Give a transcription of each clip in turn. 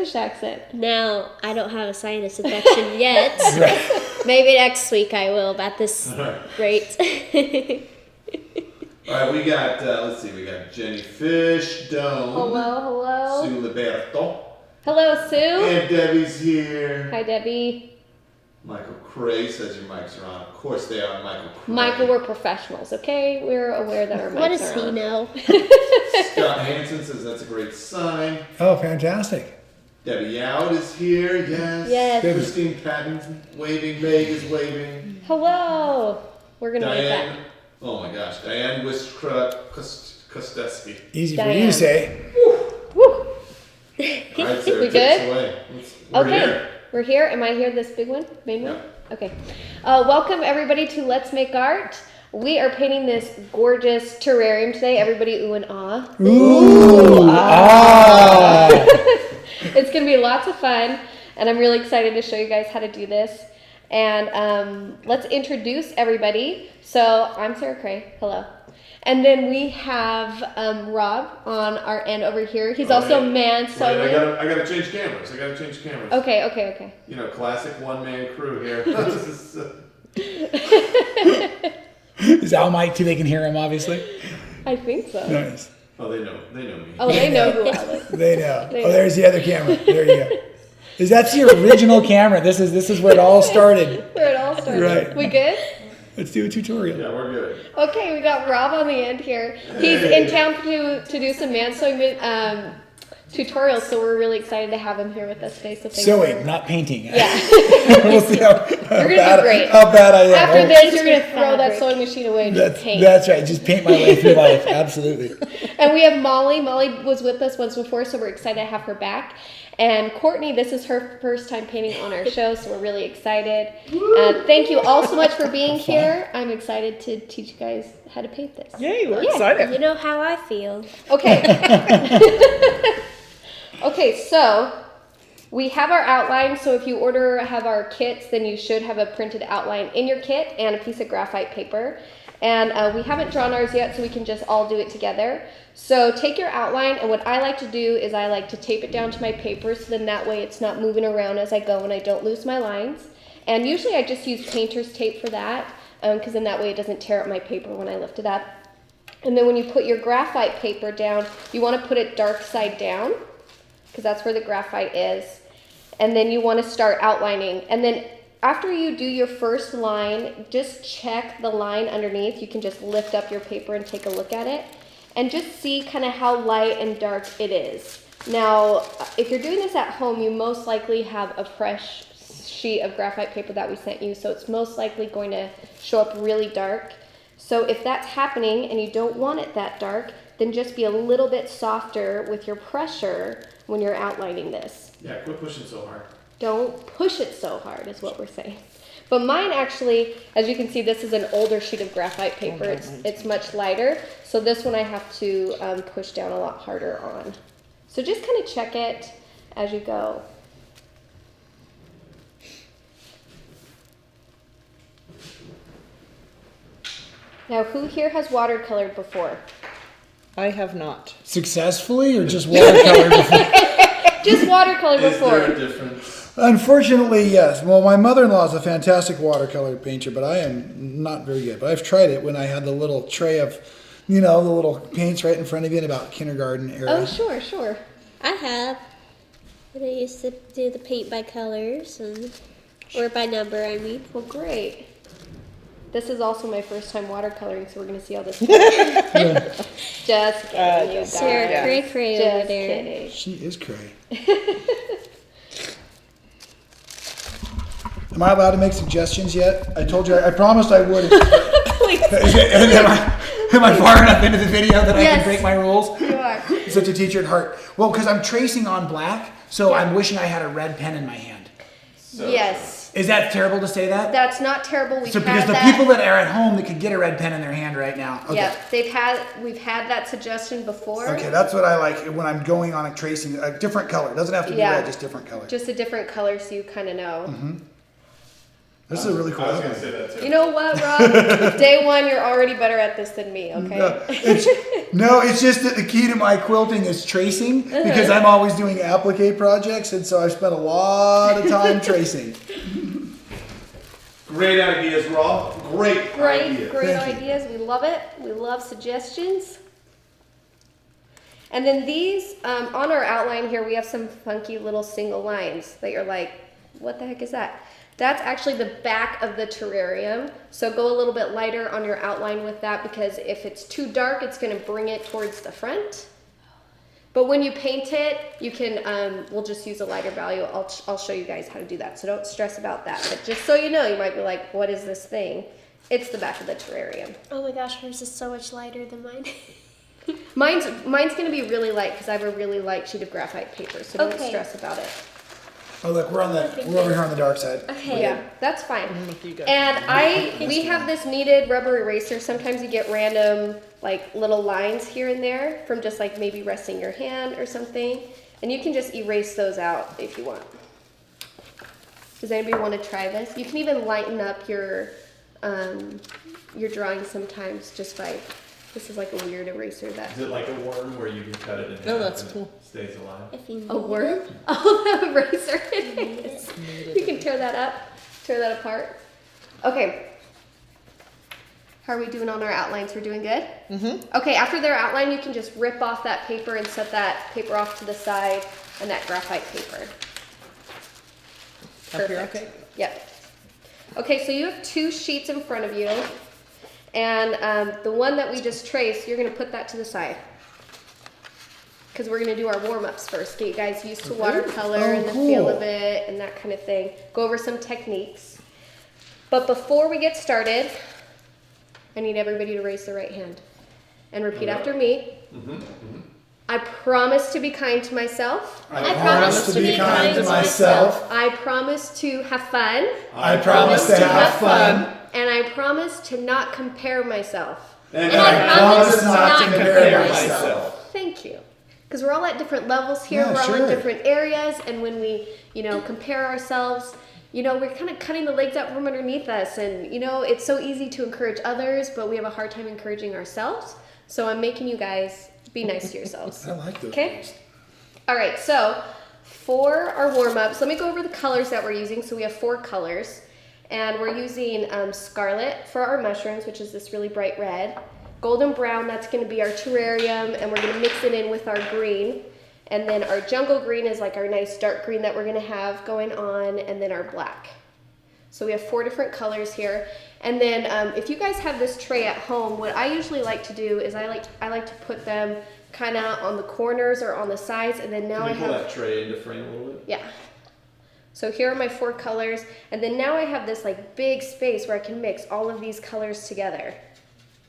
accent. Now, I don't have a sinus infection yet. Maybe next week I will about this rate. All right, we got, let's see, we got Jenny Fish, Dome. Hello. Sue Liberto. Hello, Sue. And Debbie's here. Hi, Debbie. Michael Cray says your mics are on. Of course they are, Michael Cray. Michael, we're professionals, okay? We're aware that our mics are on. What does he know? Scott Hansen says that's a great sign. Oh, fantastic. Debbie Yowd is here, yes. Yes. Christine Patton waving, Meg is waving. Hello. We're going to wave back. Oh my gosh, Diane Kostesky. Easy for you to say. Woo. All right, Sarah, We take good? us away. Okay. Here. We're here. Am I here, this big one? Main one? Yeah. Okay. Welcome, everybody, to Let's Make Art. We are painting this gorgeous terrarium today. Everybody ooh and ah. Ooh, ah. It's going to be lots of fun, and I'm really excited to show you guys how to do this. And let's introduce everybody. So I'm Sarah Cray. Hello. And then we have Rob on our end over here. He's also man sewing. Wait, I gotta change cameras. Okay. You know, classic one-man crew here. Is Al mic too? They can hear him, obviously. I think so. Nice. Oh, they know me. Oh, they know who Al is. They know. Oh, there's the other camera. There you go. That's the original camera. This is where it all started. Where it all started. Right. We good? Let's do a tutorial. Yeah, we're good. Okay, we got Rob on the end here. He's in town to do some man sewing tutorials, so we're really excited to have him here with us today. So thanks. Sewing, not painting. Yeah. We'll see how You're gonna bad, do great. how bad I am. After Oh, this, you're gonna throw that Fabric. sewing machine away and just paint. that's right. Just paint my way through life. Absolutely. And we have Molly. Molly was with us once before, so we're excited to have her back. And Courtney, this is her first time painting on our show, so we're really excited. Thank you all so much for being here. I'm excited to teach you guys how to paint this. Yay, we're excited. You know how I feel. Okay. Okay, so we have our outline. So if you have our kits, then you should have a printed outline in your kit and a piece of graphite paper. And we haven't drawn ours yet, so we can just all do it together. So take your outline, and what I like to do is I like to tape it down to my paper, so then that way it's not moving around as I go and I don't lose my lines. And usually I just use painter's tape for that, because then that way it doesn't tear up my paper when I lift it up. And then when you put your graphite paper down, you want to put it dark side down, because that's where the graphite is. And then you want to start outlining. And then after you do your first line, just check the line underneath. You can just lift up your paper and take a look at it. And just see kind of how light and dark it is. Now, if you're doing this at home, you most likely have a fresh sheet of graphite paper that we sent you, so it's most likely going to show up really dark. So if that's happening and you don't want it that dark, then just be a little bit softer with your pressure when you're outlining this. Yeah, quit pushing so hard. Don't push it so hard is what we're saying. But mine actually, as you can see, this is an older sheet of graphite paper. It's much lighter. So this one I have to push down a lot harder on. So just kind of check it as you go. Now, who here has watercolored before? I have not. Successfully or just watercolor before? Just watercolor before. Is there a difference? Unfortunately, yes. Well, my mother-in-law is a fantastic watercolor painter, but I am not very good. But I've tried it when I had the little tray of, the little paints right in front of you in about kindergarten era. Oh, sure. I have. But I used to do the paint by colors, or by number, I mean. Well, great. This is also my first time watercoloring, so we're going to see how this Just kidding, you guys. Sarah Cray over Just there. kidding. She is cray. Am I allowed to make suggestions yet? I told you, I promised I would. Am I far enough into the video that I can break my rules? You are. Such a teacher at heart. Well, because I'm tracing on black, so I'm wishing I had a red pen in my hand. Yes. Is that terrible to say that? That's not terrible. We've So because had the that. people that are at home that could get a red pen in their hand right now. Okay. Yeah, we've had that suggestion before. Okay, that's what I like when I'm going on a tracing, a different color. It doesn't have to be red, just different color. Just a different color so you kind of know. Mm-hmm. This is a really cool I was going outline. to say that too. You know what, Rob? Day one, you're already better at this than me, okay? No, it's just that the key to my quilting is tracing because I'm always doing applique projects, and so I've spent a lot of time tracing. Great ideas, Rob. Great ideas. Great Thank you. ideas. We love it. We love suggestions. And then these, on our outline here, we have some funky little single lines that you're like, what the heck is that? That's actually the back of the terrarium. So go a little bit lighter on your outline with that because if it's too dark, it's gonna bring it towards the front. But when you paint it, you can, we'll just use a lighter value. I'll show you guys how to do that. So don't stress about that. But just so you know, you might be like, what is this thing? It's the back of the terrarium. Oh my gosh, hers is so much lighter than mine. Mine's gonna be really light because I have a really light sheet of graphite paper, so don't Okay. stress about it. Oh look, we're over here on the dark side. Okay. Yeah, that's fine. I'm with you guys. And we have this kneaded rubber eraser. Sometimes you get random like little lines here and there from just like maybe resting your hand or something, and you can just erase those out if you want. Does anybody want to try this? You can even lighten up your drawing sometimes just by. This is like a weird eraser that. Is it like a worm where you can cut it in half Oh, that's and cool. it stays alive? If you A worm? Oh, the eraser it is. You can tear that up, tear that apart. Okay. How are we doing on our outlines? We're doing good? Mm-hmm. Okay, after their outline, you can just rip off that paper and set that paper off to the side and that graphite paper. Up here, Perfect. okay? Yep. Okay, so you have 2 sheets in front of you. And the one that we just traced, you're going to put that to the side. Because we're going to do our warm-ups first. Get you guys used to watercolor and the feel of it and that kind of thing. Go over some techniques. But before we get started, I need everybody to raise their right hand. And repeat after me. I promise to be kind to myself. I promise to be kind to myself. I promise to have fun. I promise to have fun. And I promise to not compare myself. And I promise not to compare myself. Thank you. Because we're all at different levels here. Yeah, we're all sure. in different areas. And when we, compare ourselves, we're kind of cutting the legs out from underneath us. And, it's so easy to encourage others, but we have a hard time encouraging ourselves. So I'm making you guys be nice to yourselves. I like those. Okay? All right, so for our warm-ups, let me go over the colors that we're using. So we have 4 colors. And we're using scarlet for our mushrooms, which is this really bright red. Golden brown, that's going to be our terrarium, and we're going to mix it in with our green. And then our jungle green is like our nice dark green that we're going to have going on, and then our black. So we have 4 different colors here. And then if you guys have this tray at home, what I usually like to do is I like to put them kind of on the corners or on the sides, and then now Can I you pull have that tray into frame a little bit? yeah. So here are my 4 colors, and then now I have this like big space where I can mix all of these colors together.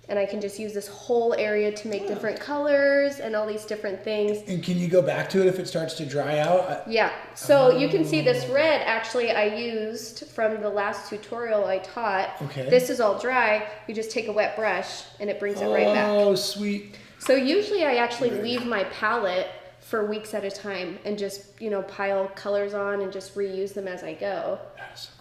And I can just use this whole area to make different colors and all these different things. And can you go back to it if it starts to dry out? Yeah, so you can see this red actually I used from the last tutorial I taught. Okay. This is all dry. You just take a wet brush and it brings it right back. Oh, sweet. So usually I actually leave my palette for weeks at a time and just, pile colors on and just reuse them as I go.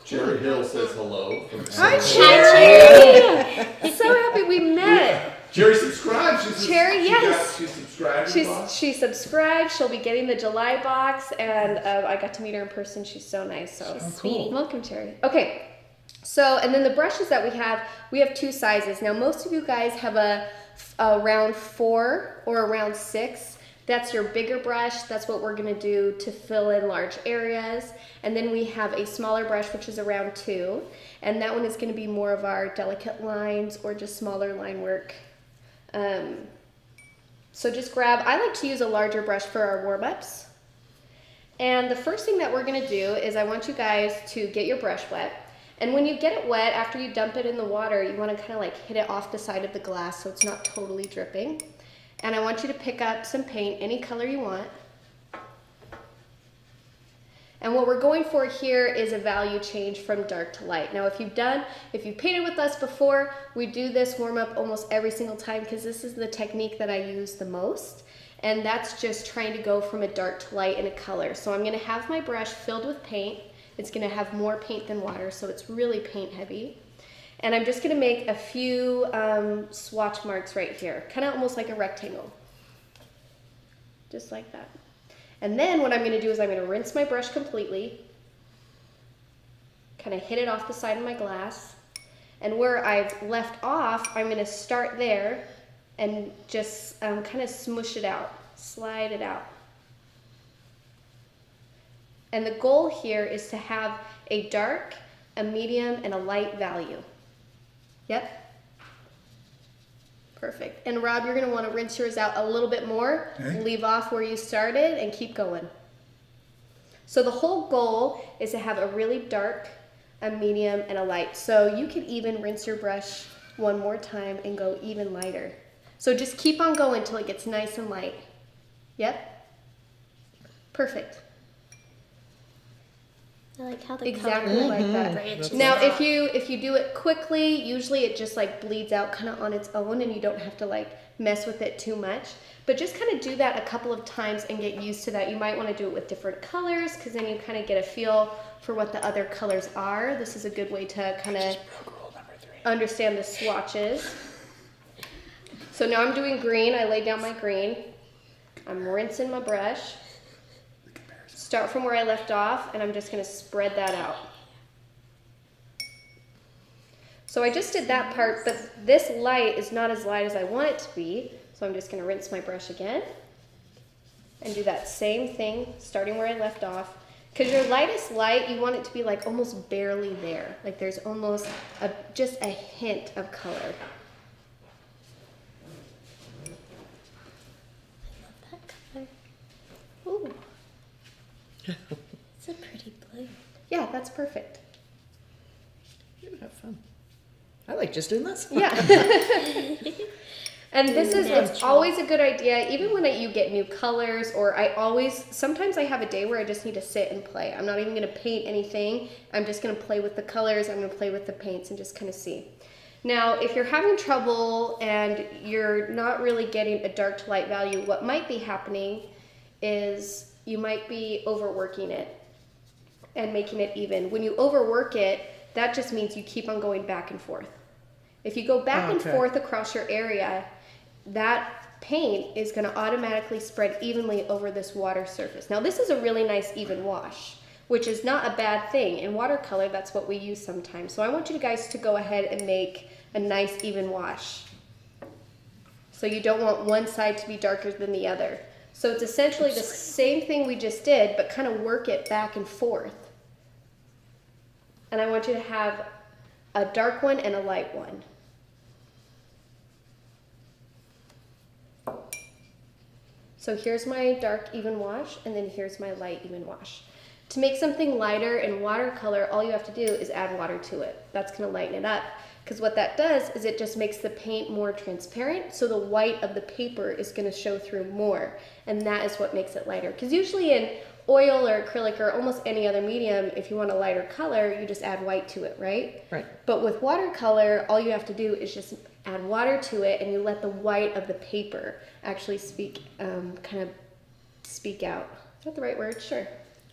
Jerry Hill says hello. From Hi, Cherry. Cherry! So happy we met. Jerry subscribed. Cherry, yes. She subscribed. to the box. She subscribed. She'll be getting the July box, and I got to meet her in person. She's so nice. So cool. Welcome, Cherry. Okay. So, and then the brushes that we have 2 sizes. Now, most of you guys have a round 4 or a round 6. That's your bigger brush. That's what we're gonna do to fill in large areas. And then we have a smaller brush, which is a round 2. And that one is gonna be more of our delicate lines or just smaller line work. So just grab, I like to use a larger brush for our warm-ups. And the first thing that we're gonna do is I want you guys to get your brush wet. And when you get it wet, after you dump it in the water, you wanna kinda like hit it off the side of the glass so it's not totally dripping. And I want you to pick up some paint, any color you want. And what we're going for here is a value change from dark to light. Now if you've painted with us before, we do this warm up almost every single time because this is the technique that I use the most. And that's just trying to go from a dark to light in a color. So I'm gonna have my brush filled with paint. It's gonna have more paint than water, so it's really paint heavy. And I'm just gonna make a few swatch marks right here, kind of almost like a rectangle. Just like that. And then what I'm gonna do is I'm gonna rinse my brush completely, kind of hit it off the side of my glass. And where I've left off, I'm gonna start there and just kind of smush it out, slide it out. And the goal here is to have a dark, a medium, and a light value. Yep. Perfect. And Rob, you're gonna wanna rinse yours out a little bit more, leave off where you started, and keep going. So the whole goal is to have a really dark, a medium, and a light. So you could even rinse your brush one more time and go even lighter. So just keep on going until it gets nice and light. Yep. Perfect. I like how the Exactly color like that. branches Now, out. if you do it quickly, usually it just like bleeds out kind of on its own, and you don't have to like mess with it too much. But just kind of do that a couple of times and get used to that. You might want to do it with different colors, because then you kind of get a feel for what the other colors are. This is a good way to kind of understand the swatches. So now I'm doing green. I laid down my green. I'm rinsing my brush. Start from where I left off, and I'm just going to spread that out. So I just did that part, but this light is not as light as I want it to be. So I'm just going to rinse my brush again and do that same thing, starting where I left off. Because your lightest light, you want it to be like almost barely there. Like there's almost just a hint of color. I love that color. Ooh. It's a pretty blue. Yeah, that's perfect. You have fun. I like just doing this. Yeah. And this is, it's always a good idea, even when you get new colors, or sometimes I have a day where I just need to sit and play. I'm not even going to paint anything. I'm just going to play with the colors. I'm going to play with the paints and just kind of see. Now, if you're having trouble and you're not really getting a dark to light value, what might be happening is you might be overworking it and making it even. When you overwork it, that just means you keep on going back and forth. If you go back and forth across your area, that paint is going to automatically spread evenly over this water surface. Now, this is a really nice even wash, which is not a bad thing. In watercolor, that's what we use sometimes. So I want you guys to go ahead and make a nice even wash. So you don't want one side to be darker than the other. So it's essentially the same thing we just did, but kind of work it back and forth. And I want you to have a dark one and a light one. So here's my dark even wash, and then here's my light even wash. To make something lighter in watercolor, all you have to do is add water to it. That's going to lighten it up, because what that does is it just makes the paint more transparent, so the white of the paper is going to show through more, and that is what makes it lighter. Because usually in oil or acrylic or almost any other medium, if you want a lighter color, you just add white to it, right? Right. But with watercolor, all you have to do is just add water to it, and you let the white of the paper actually kind of speak out. Is that the right word? Sure.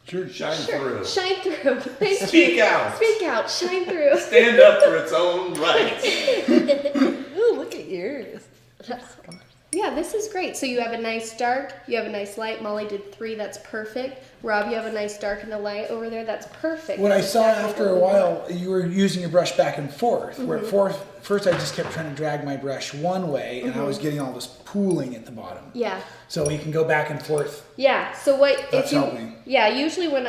Sure. Shine through. Shine through. Thank you. Speak out. Speak out. Shine through. Stand up for its own rights. Ooh, look at yours. Yeah, this is great. So you have a nice dark, you have a nice light. Molly did 3, that's perfect. Rob, you have a nice dark and a light over there, that's perfect. What I That's saw exactly after what a we while, you were using your brush back and forth. Where first I just kept trying to drag my brush one way, and I was getting all this pooling at the bottom. Yeah. So we can go back and forth. Yeah. So what That's if you? helping. Yeah. Usually when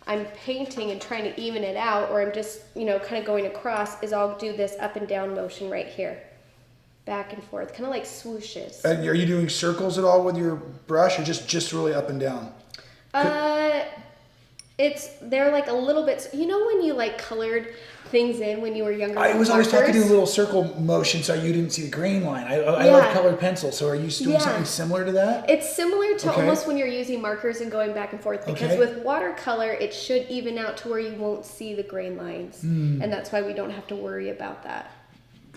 I'm painting and trying to even it out, or I'm just kind of going across, is I'll do this up and down motion right here, back and forth, kind of like swooshes. And are you doing circles at all with your brush, or just really up and down? They're like a little bit. When you like colored things in when you were younger. I was always taught to do a markers? little circle motion so you didn't see the grain line. I love colored pencil. So are you doing something similar to that? It's similar to Okay. almost when you're using markers and going back and forth, because Okay. with watercolor, it should even out to where you won't see the grain lines. And that's why we don't have to worry about that.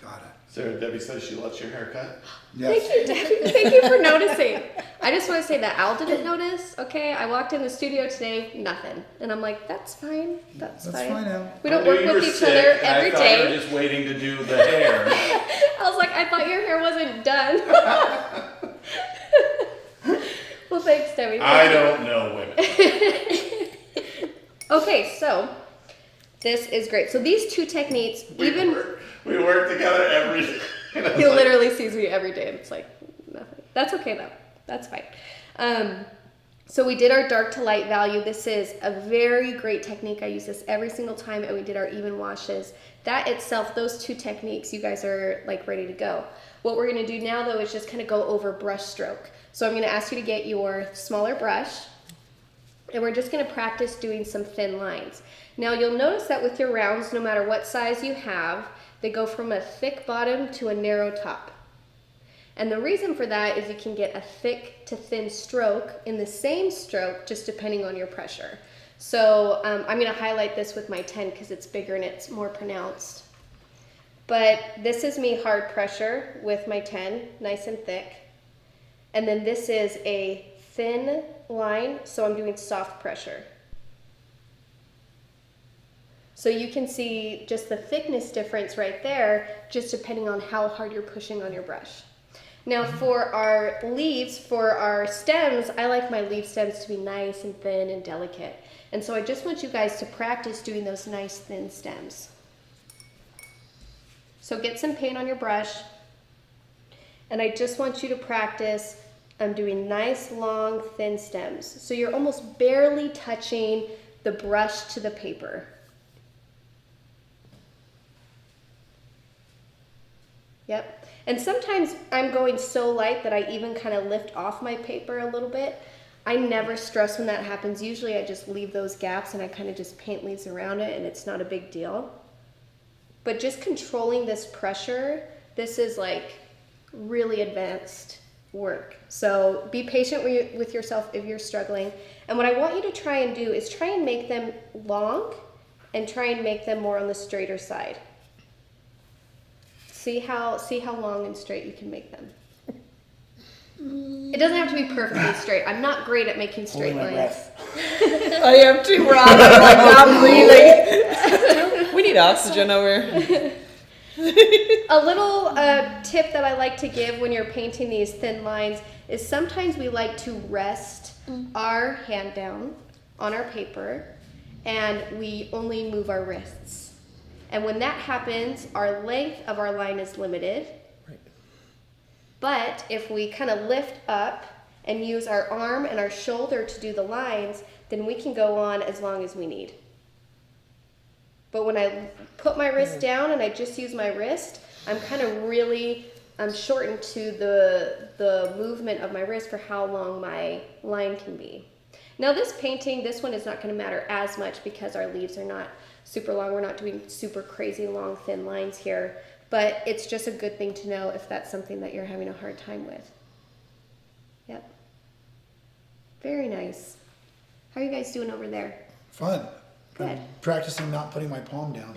Got it. Sarah Debbie says she loves your haircut. Yes. Thank you, Debbie. Thank you for noticing. I just want to say that Al didn't notice. Okay, I walked in the studio today, nothing, and I'm like, that's fine. That's fine. Al. We don't I knew work you with were each sick, other and every I thought you were day. just waiting to do the hair. I was like, I thought your hair wasn't done. Well, thanks, Debbie. I don't know women. Okay, so this is great. So these two techniques, We work together every day. he literally sees me every day, and it's like nothing. That's okay though. That's fine. So we did our dark to light value. This is a very great technique. I use this every single time, and we did our even washes. That itself, those two techniques, you guys are like ready to go. What we're gonna do now though is just kind of go over brush stroke. So I'm gonna ask you to get your smaller brush, and we're just gonna practice doing some thin lines. Now you'll notice that with your rounds, no matter what size you have, they go from a thick bottom to a narrow top. And the reason for that is you can get a thick to thin stroke in the same stroke, just depending on your pressure. So I'm gonna highlight this with my 10 because it's bigger and it's more pronounced. But this is me hard pressure with my 10, nice and thick. And then this is a thin line, so I'm doing soft pressure. So you can see just the thickness difference right there, just depending on how hard you're pushing on your brush. Now for our leaves, for our stems, I like my leaf stems to be nice and thin and delicate. And so I just want you guys to practice doing those nice thin stems. So get some paint on your brush, and I just want you to practice doing nice, long, thin stems. So you're almost barely touching the brush to the paper. Yep. And sometimes I'm going so light that I even kind of lift off my paper a little bit. I never stress when that happens. Usually I just leave those gaps and I kind of just paint leaves around it, and it's not a big deal. But just controlling this pressure, this is like really advanced work. So be patient with yourself if you're struggling. And what I want you to try and do is try and make them long and try and make them more on the straighter side. See how long and straight you can make them. It doesn't have to be perfectly straight. I'm not great at making straight Holding my lines. breath. I am too, Rob. I'm like not breathing. We need oxygen over. A little tip that I like to give when you're painting these thin lines is sometimes we like to rest our hand down on our paper, and we only move our wrists. And when that happens, our length of our line is limited. Right. But if we kind of lift up and use our arm and our shoulder to do the lines, then we can go on as long as we need. But when I put my wrist down and I just use my wrist, I'm kind of really shortened to the movement of my wrist for how long my line can be. Now this painting, this one is not going to matter as much because our leaves are not super long. We're not doing super crazy long thin lines here, but it's just a good thing to know if that's something that you're having a hard time with. Yep. Very nice. How are you guys doing over there? Fun. Good. I'm practicing not putting my palm down.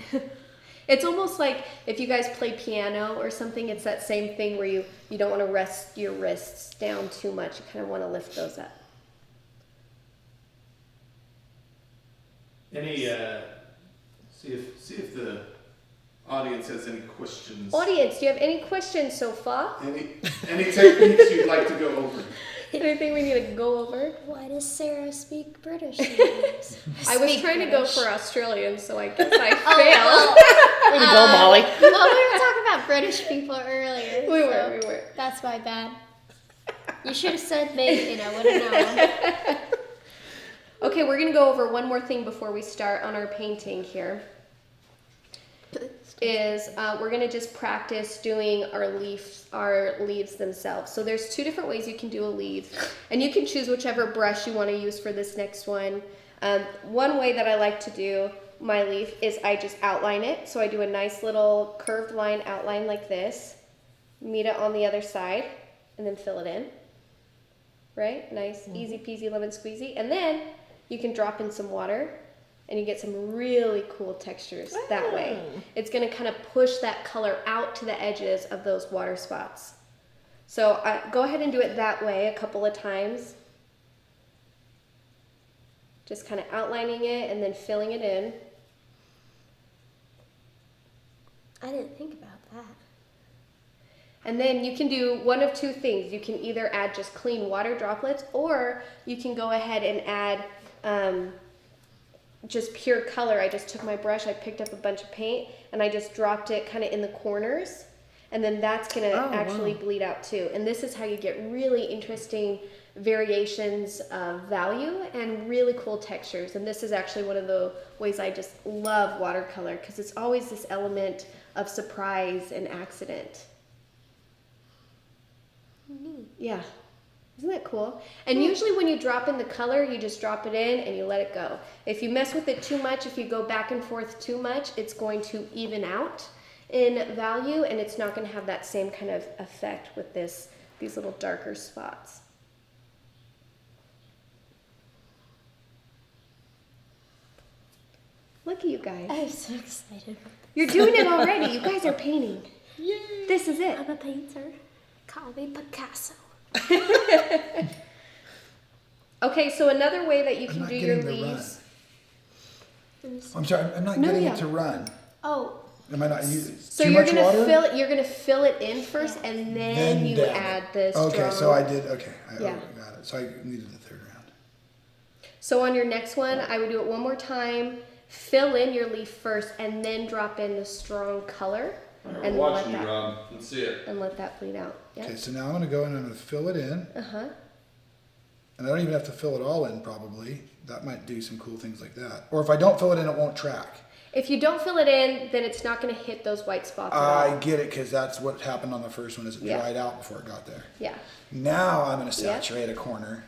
It's almost like if you guys play piano or something, it's that same thing where you don't want to rest your wrists down too much. You kind of want to lift those up. Any see if the audience has any questions. Audience, do you have any questions so far? Any techniques you'd like to go over? Anything we need to go over? Why does Sarah speak British? I was trying to go for Australian, so I guess I Oh, failed. Way to go, Molly. Well, we were talking about British people earlier. We so were. That's my bad. You should have said maybe, and I would have known. Okay, we're gonna go over one more thing before we start on our painting here. We're gonna just practice doing our leaves themselves. So there's two different ways you can do a leaf, and you can choose whichever brush you want to use for this next one. One way that I like to do my leaf is I just outline it. So I do a nice little curved line outline like this, meet it on the other side, and then fill it in. Right? Nice, easy peasy lemon squeezy. And then you can drop in some water and you get some really cool textures that way. It's going to kind of push that color out to the edges of those water spots. So go ahead and do it that way a couple of times. Just kind of outlining it and then filling it in. I didn't think about that. And then you can do one of two things. You can either add just clean water droplets, or you can go ahead and add just pure color. I just took my brush, I picked up a bunch of paint, and I just dropped it kind of in the corners. And then that's going to actually bleed out too. And this is how you get really interesting variations of value and really cool textures. And this is actually one of the ways I just love watercolor, because it's always this element of surprise and accident. Neat. Yeah. Isn't that cool? And usually when you drop in the color, you just drop it in and you let it go. If you mess with it too much, if you go back and forth too much, it's going to even out in value, and it's not going to have that same kind of effect with these little darker spots. Look at you guys. I'm so excited. You're doing it already. You guys are painting. Yay. This is it. I'm a painter. Call me Picasso. Okay, so another way that you I'm can not do your getting the leaves. I'm sorry, I'm not getting it to run. Oh. Am I not using So too you're much gonna water? you're gonna fill it in first, and then you dab add it. the strong. Okay, so I did. Okay, I Yeah. got it. So I needed the third round. So on your next one, I would do it one more time. Fill in your leaf first, and then drop in the strong color, and We're let watching you, that Rob. Let's see it. and let that bleed out. Yeah. Okay, so now I'm going to go and I'm going to fill it in. And I don't even have to fill it all in, probably. That might do some cool things like that. Or if I don't fill it in, it won't track. If you don't fill it in, then it's not going to hit those white spots at I all. get it, because that's what happened on the first one, is it Yeah. dried out before it got there. Yeah. Now I'm going to Yeah. saturate a corner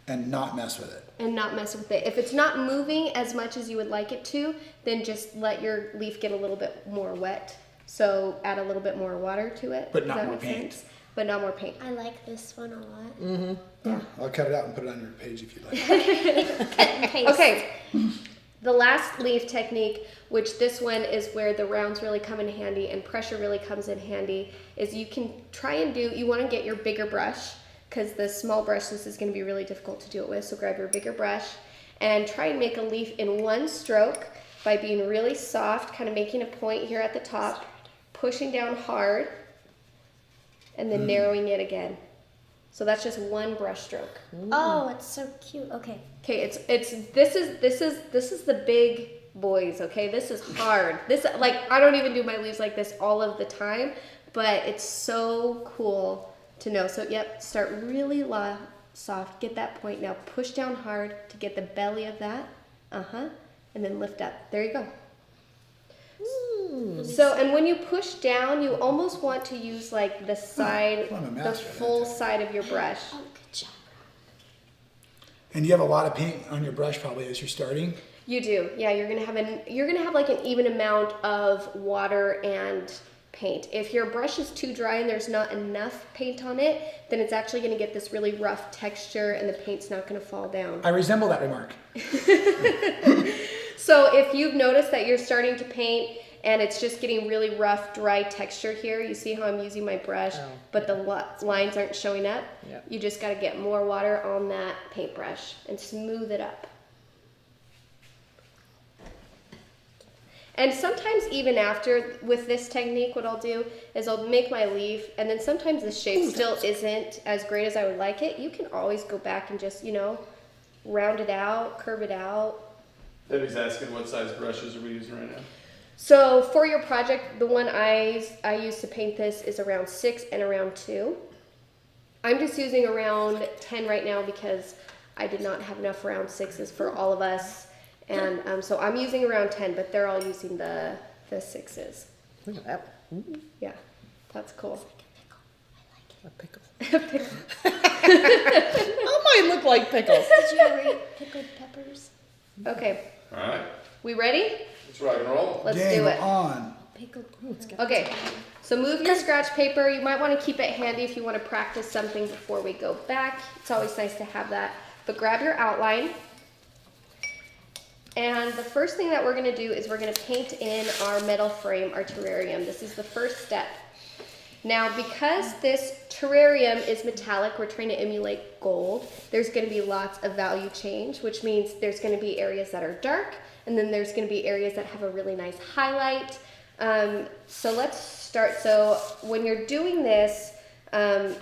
and not mess with it. And not mess with it. If it's not moving as much as you would like it to, then just let your leaf get a little bit more wet. So add a little bit more water to it. But Does not that more make paint. sense? But not more paint. I like this one a lot. Yeah. I'll cut it out and put it on your page if you'd like. Cut and paste. Okay. The last leaf technique, which this one is where the rounds really come in handy and pressure really comes in handy, is you can try and you want to get your bigger brush, because the small brush, this is going to be really difficult to do it with. So grab your bigger brush and try and make a leaf in one stroke by being really soft, kind of making a point here at the top, pushing down hard, and then narrowing it again. So that's just one brush stroke. Oh, it's so cute. Okay. Okay, this is the big boys, okay? This is hard. I don't even do my leaves like this all of the time, but it's so cool to know. So yep, start really soft, get that point. Now push down hard to get the belly of that. And then lift up. There you go. So, and when you push down, you almost want to use like the side, I'm a the master at full that. side of your brush. Oh, good job. And you have a lot of paint on your brush probably as you're starting. You do, yeah. You're gonna have like an even amount of water and paint. If your brush is too dry and there's not enough paint on it, then it's actually gonna get this really rough texture, and the paint's not gonna fall down. I resemble that remark. So if you've noticed that you're starting to paint and it's just getting really rough, dry texture here, you see how I'm using my brush, but the lines aren't showing up? Yep. You just gotta get more water on that paintbrush and smooth it up. And sometimes even after, with this technique, what I'll do is I'll make my leaf, and then sometimes the shape still isn't as great as I would like it. You can always go back and just, round it out, curve it out. Debbie's asking what size brushes are we using right now? So for your project, the one I use to paint this is around 6 and around 2. I'm just using around 10 right now because I did not have enough round 6s for all of us. And so I'm using around 10, but they're all using the 6s. Look at that. Ooh, Yeah, that's cool. a pickle. Pickle. Oh, mine look like pickles. Did you ever eat pickled peppers? Okay, All right, we ready? let's rock and roll. Let's Game do it. on. Pickled. Okay, so move your scratch paper. You might want to keep it handy if you want to practice something before we go back. It's always nice to have that. But grab your outline. And the first thing that we're gonna do is we're gonna paint in our metal frame, our terrarium. This is the first step. Now, because this terrarium is metallic, we're trying to emulate gold, there's gonna be lots of value change, which means there's gonna be areas that are dark, and then there's gonna be areas that have a really nice highlight. So let's start. So when you're doing this,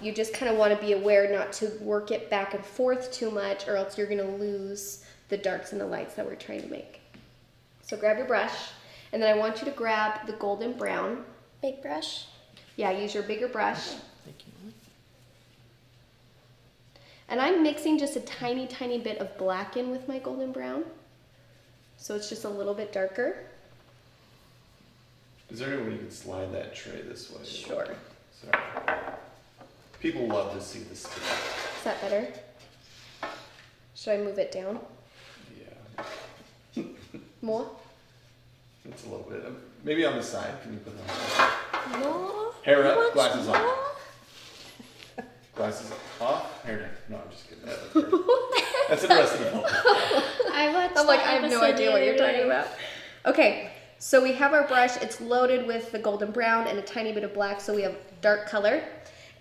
you just kind of want to be aware not to work it back and forth too much, or else you're going to lose the darks and the lights that we're trying to make. So grab your brush, and then I want you to grab the golden brown. Big brush. Yeah, use your bigger brush. Thank you. And I'm mixing just a tiny, tiny bit of black in with my golden brown. So it's just a little bit darker. Is there any way you can slide that tray this way? Sure. Sorry. People love to see this stuff. Is that better? Should I move it down Yeah. more? It's a little bit. Maybe on the side. Can you put it on the side? No. Hair up, glasses on. Glasses off, hair down. No, I'm just kidding. That's the rest of the film. I'm like, I have no idea what you're talking about. Okay, so we have our brush. It's loaded with the golden brown and a tiny bit of black, so we have dark color.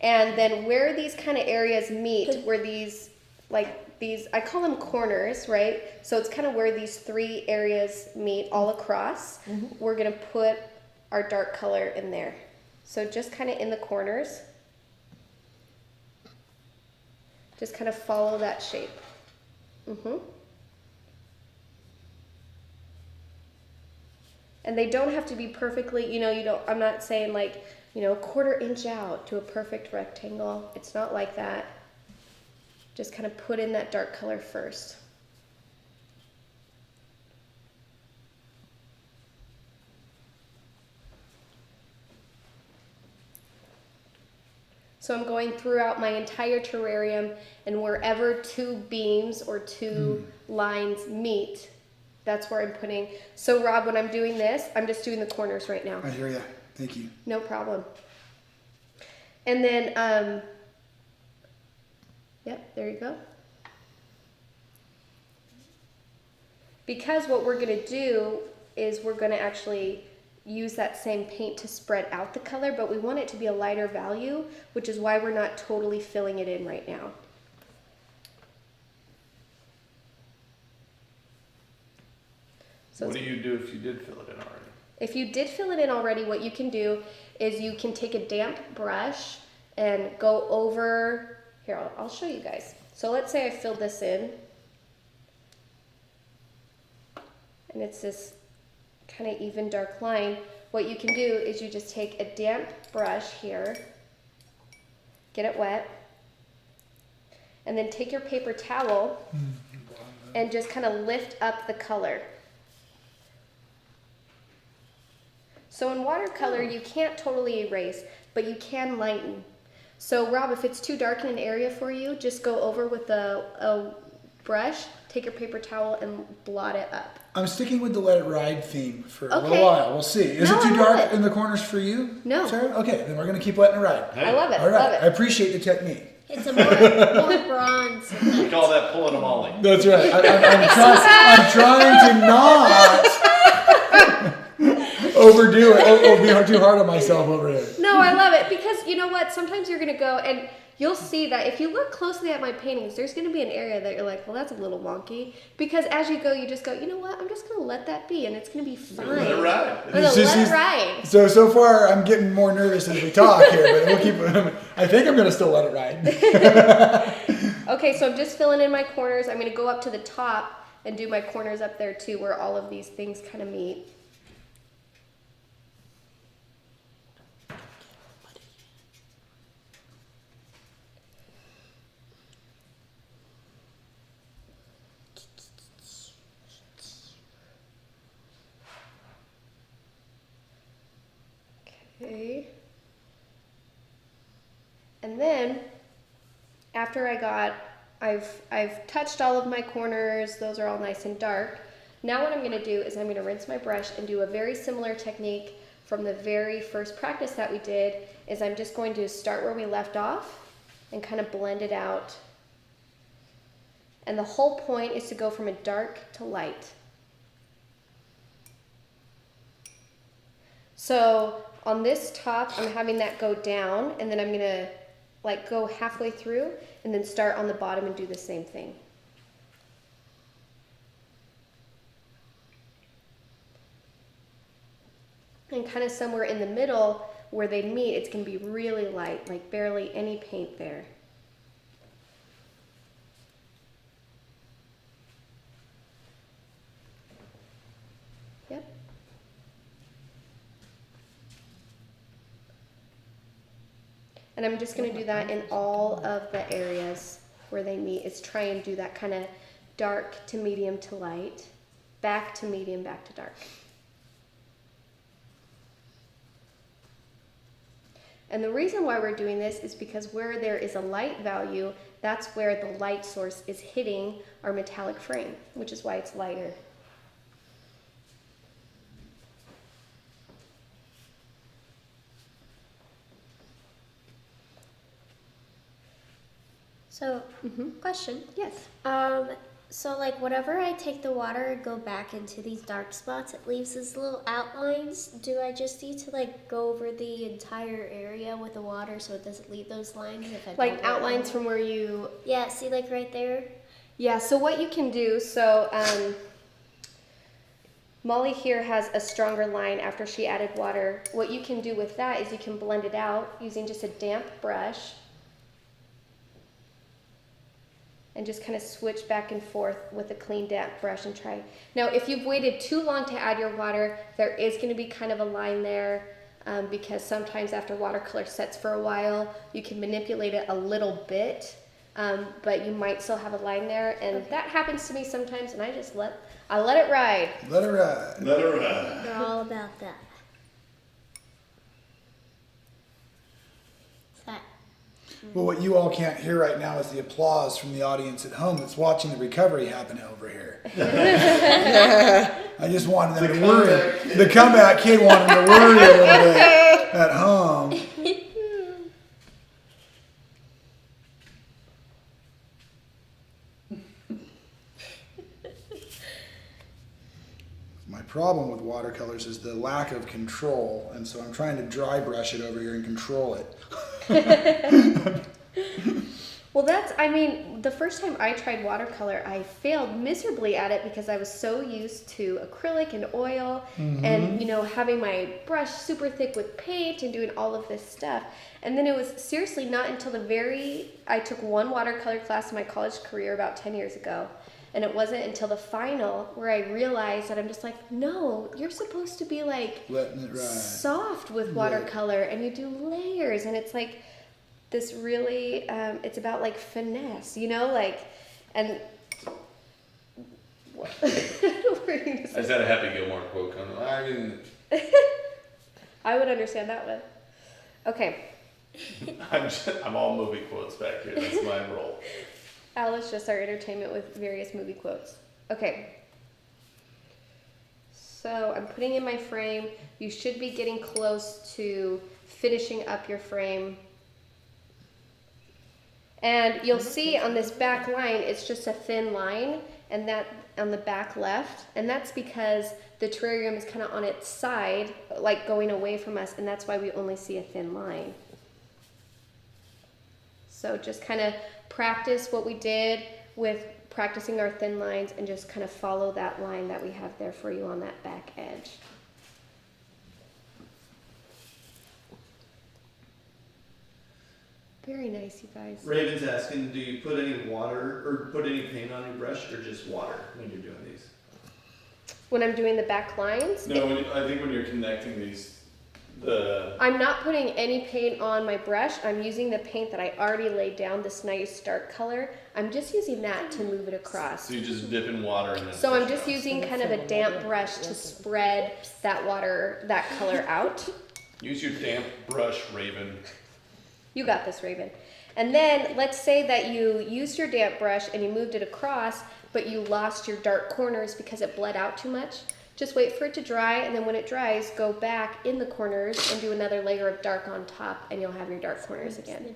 And then where these kind of areas meet, where these, like these, I call them corners, right? So it's kind of where these three areas meet all across. We're gonna put our dark color in there. So just kind of in the corners. Just kind of follow that shape. And they don't have to be perfectly, I'm not saying like, a quarter inch out to a perfect rectangle. It's not like that. Just kind of put in that dark color first. So I'm going throughout my entire terrarium, and wherever two beams or two lines meet, that's where I'm putting. So Rob, when I'm doing this, I'm just doing the corners right now. I hear ya. Thank you. No problem. And then, yep, there you go. Because what we're gonna do is we're gonna actually use that same paint to spread out the color, but we want it to be a lighter value, which is why we're not totally filling it in right now. So what do you do if you did fill it in already? If you did fill it in already, what you can do is you can take a damp brush and go over, here, I'll show you guys. So let's say I filled this in, and it's this kind of even dark line. What you can do is you just take a damp brush here, get it wet, and then take your paper towel and just kind of lift up the color. So in watercolor, you can't totally erase, but you can lighten. So Rob, if it's too dark in an area for you, just go over with a brush, take your paper towel and blot it up. I'm sticking with the Let It Ride theme for a Okay. little while. We'll see. Is No, it too I love dark it. in the corners for you, No. Sarah? Okay, then we're going to keep letting it ride. I love it, All right, love I it. appreciate the technique. It's a more bronze. We call that pulling a molly. That's right. I'm trying to not overdo it. Or be too hard on myself over here. No, I love it because you know what? Sometimes you're going to go and you'll see that if you look closely at my paintings, there's going to be an area that you're like, well, that's a little wonky. Because as you go, you just go, you know what? I'm just going to let that be and it's going to be fine. Let it ride. I'm going to let it ride. So far, I'm getting more nervous as we talk here, but we'll keep. I think I'm going to still let it ride. Okay, so I'm just filling in my corners. I'm going to go up to the top and do my corners up there too, where all of these things kind of meet. Okay. And then after I've touched all of my corners, those are all nice and dark. Now what I'm going to do is I'm going to rinse my brush and do a very similar technique from the very first practice that we did, is I'm just going to start where we left off and kind of blend it out. And the whole point is to go from a dark to light. So on this top, I'm having that go down, and then I'm gonna like go halfway through and then start on the bottom and do the same thing. And kind of somewhere in the middle where they meet, it's gonna be really light, like barely any paint there. Yep. And I'm just gonna do that in all of the areas where they meet. Is try and do that kind of dark to medium to light, back to medium, back to dark. And the reason why we're doing this is because where there is a light value, that's where the light source is hitting our metallic frame, which is why it's lighter. So, question. Yes. So like whenever I take the water and go back into these dark spots, it leaves these little outlines. Do I just need to like go over the entire area with the water so it doesn't leave those lines? If I Like don't outlines from where you... Yeah, see like right there? Yeah, so what you can do, Molly here has a stronger line after she added water. What you can do with that is you can blend it out using just a damp brush and just kind of switch back and forth with a clean damp brush and try. Now, if you've waited too long to add your water, there is going to be kind of a line there because sometimes after watercolor sets for a while, you can manipulate it a little bit, but you might still have a line there, and that happens to me sometimes, and I just let it ride. Let her ride. Let her ride. They're all about that. That. Well, what you all can't hear right now is the applause from the audience at home that's watching the recovery happen over here. I just wanted them to worry. The comeback kid wanted them to worry a little bit at home. My problem with watercolors is the lack of control, and so I'm trying to dry brush it over here and control it. Well, the first time I tried watercolor, I failed miserably at it because I was so used to acrylic and oil and, having my brush super thick with paint and doing all of this stuff. And then it was seriously not until I took one watercolor class in my college career about 10 years ago. And it wasn't until the final where I realized that I'm just like, no, you're supposed to be like Letting it ride. soft with watercolor and you do layers and it's like this really, it's about like finesse, and what? I just had a Happy Gilmore quote coming. I would understand that one. Okay. I'm all movie quotes back here. That's my role. Alice just our entertainment with various movie quotes. Okay. So I'm putting in my frame. You should be getting close to finishing up your frame. And you'll see on this back line, it's just a thin line, and that on the back left, and that's because the terrarium is kind of on its side, like going away from us, and that's why we only see a thin line. So just kind of practice what we did with practicing our thin lines and just kind of follow that line that we have there for you on that back edge. Very nice, you guys. Raven's asking, do you put any water or put any paint on your brush or just water when you're doing these? When I'm doing the back lines? No, I think when you're connecting these, I'm not putting any paint on my brush. I'm using the paint that I already laid down, this nice dark color. I'm just using that to move it across. So you just dip in water and then So I'm just using kind of a damp brush to spread that color out. Use your damp brush, Raven. You got this, Raven. And then let's say that you used your damp brush and you moved it across, but you lost your dark corners because it bled out too much. Just wait for it to dry, and then when it dries, go back in the corners and do another layer of dark on top, and you'll have your dark corners again.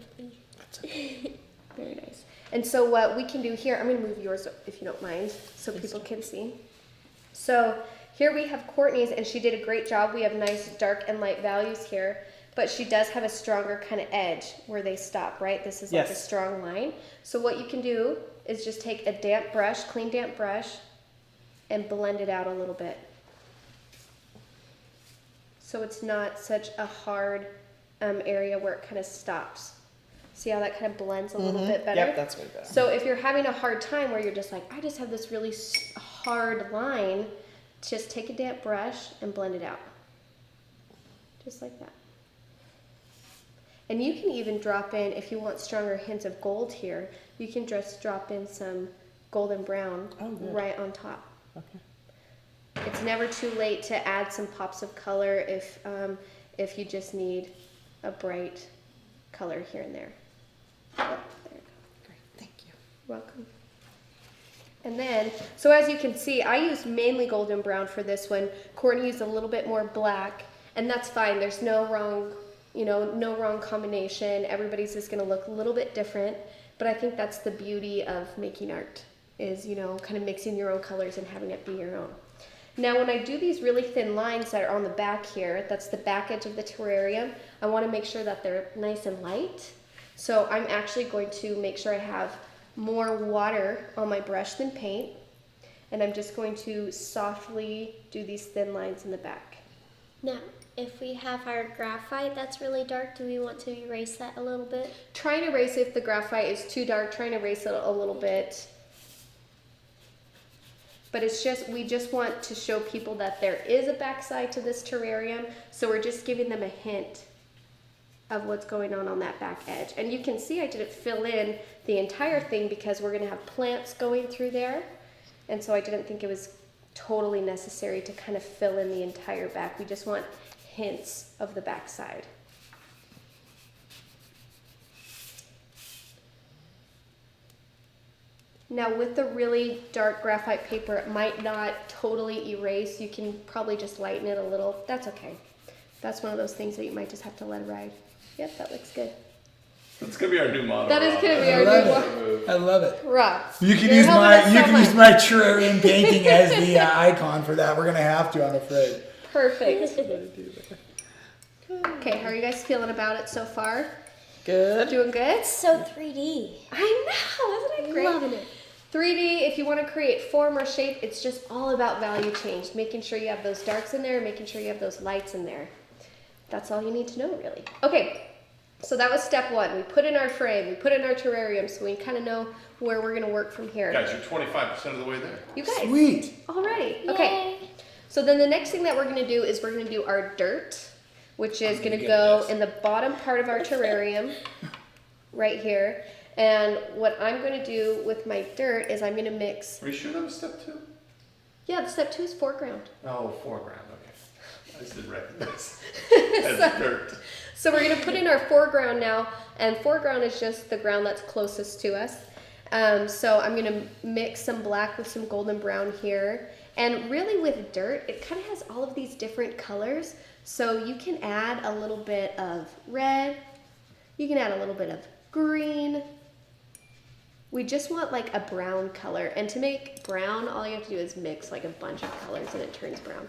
Very nice. And so what we can do here, I'm going to move yours if you don't mind, so people can see. So Here we have Courtney's, and she did a great job. We have nice dark and light values here, but she does have a stronger kind of edge where they stop, right? This is like a strong line. So what you can do is just take a damp brush, clean damp brush, and blend it out a little bit. So it's not such a hard area where it kind of stops. See how that kind of blends a little bit better? Yep, that's way better. So if you're having a hard time where you're just like, I just have this really hard line, just take a damp brush and blend it out. Just like that. And you can even drop in, if you want stronger hints of gold here, you can just drop in some golden brown right on top. Okay. It's never too late to add some pops of color if you just need a bright color here and there. Oh, there you go. Great, thank you. Welcome. And then, so as you can see, I used mainly golden brown for this one. Courtney used a little bit more black, and that's fine. There's no wrong, no wrong combination. Everybody's just gonna look a little bit different, but I think that's the beauty of making art, is, kind of mixing your own colors and having it be your own. Now, when I do these really thin lines that are on the back here, that's the back edge of the terrarium, I wanna make sure that they're nice and light. So I'm actually going to make sure I have more water on my brush than paint, and I'm just going to softly do these thin lines in the back. Now, if we have our graphite that's really dark, do we want to erase that a little bit? Try and erase it if the graphite is too dark, try and erase it a little bit. But we just want to show people that there is a backside to this terrarium, so we're just giving them a hint of what's going on that back edge. And you can see I didn't fill in the entire thing because we're gonna have plants going through there. And so I didn't think it was totally necessary to kind of fill in the entire back. We just want hints of the backside. Now with the really dark graphite paper, it might not totally erase. You can probably just lighten it a little. That's okay. That's one of those things that you might just have to let it ride. Yep, that looks good. That's gonna be our new motto. That is Rob. gonna be our new motto. I love it. Rob, You can you're use helping my us so much. terrarium painting as the icon for that. We're gonna have to, I'm afraid. Perfect. Okay, how are you guys feeling about it so far? Good. Doing good? It's so 3D. I know, isn't it great? Loving it. 3D, if you want to create form or shape, it's just all about value change. Making sure you have those darks in there, making sure you have those lights in there. That's all you need to know, really. Okay, so that was step one. We put in our frame, we put in our terrarium, so we kind of know where we're going to work from here. Guys, you're 25% of the way there. You guys. Sweet. Alrighty. Okay. Yay. So then the next thing that we're going to do is we're going to do our dirt, which is going to get go this. in the bottom part of our terrarium, right here. And what I'm going to do with my dirt is I'm going to mix. Are you sure that was step 2? Yeah, the step 2 is foreground. Oh, foreground. Okay. I just didn't recognize. That's dirt. So we're going to put in our foreground now, and foreground is just the ground that's closest to us. So I'm going to mix some black with some golden brown here. And really with dirt, it kind of has all of these different colors. So you can add a little bit of red, you can add a little bit of green. We just want like a brown color. And to make brown, all you have to do is mix like a bunch of colors and it turns brown.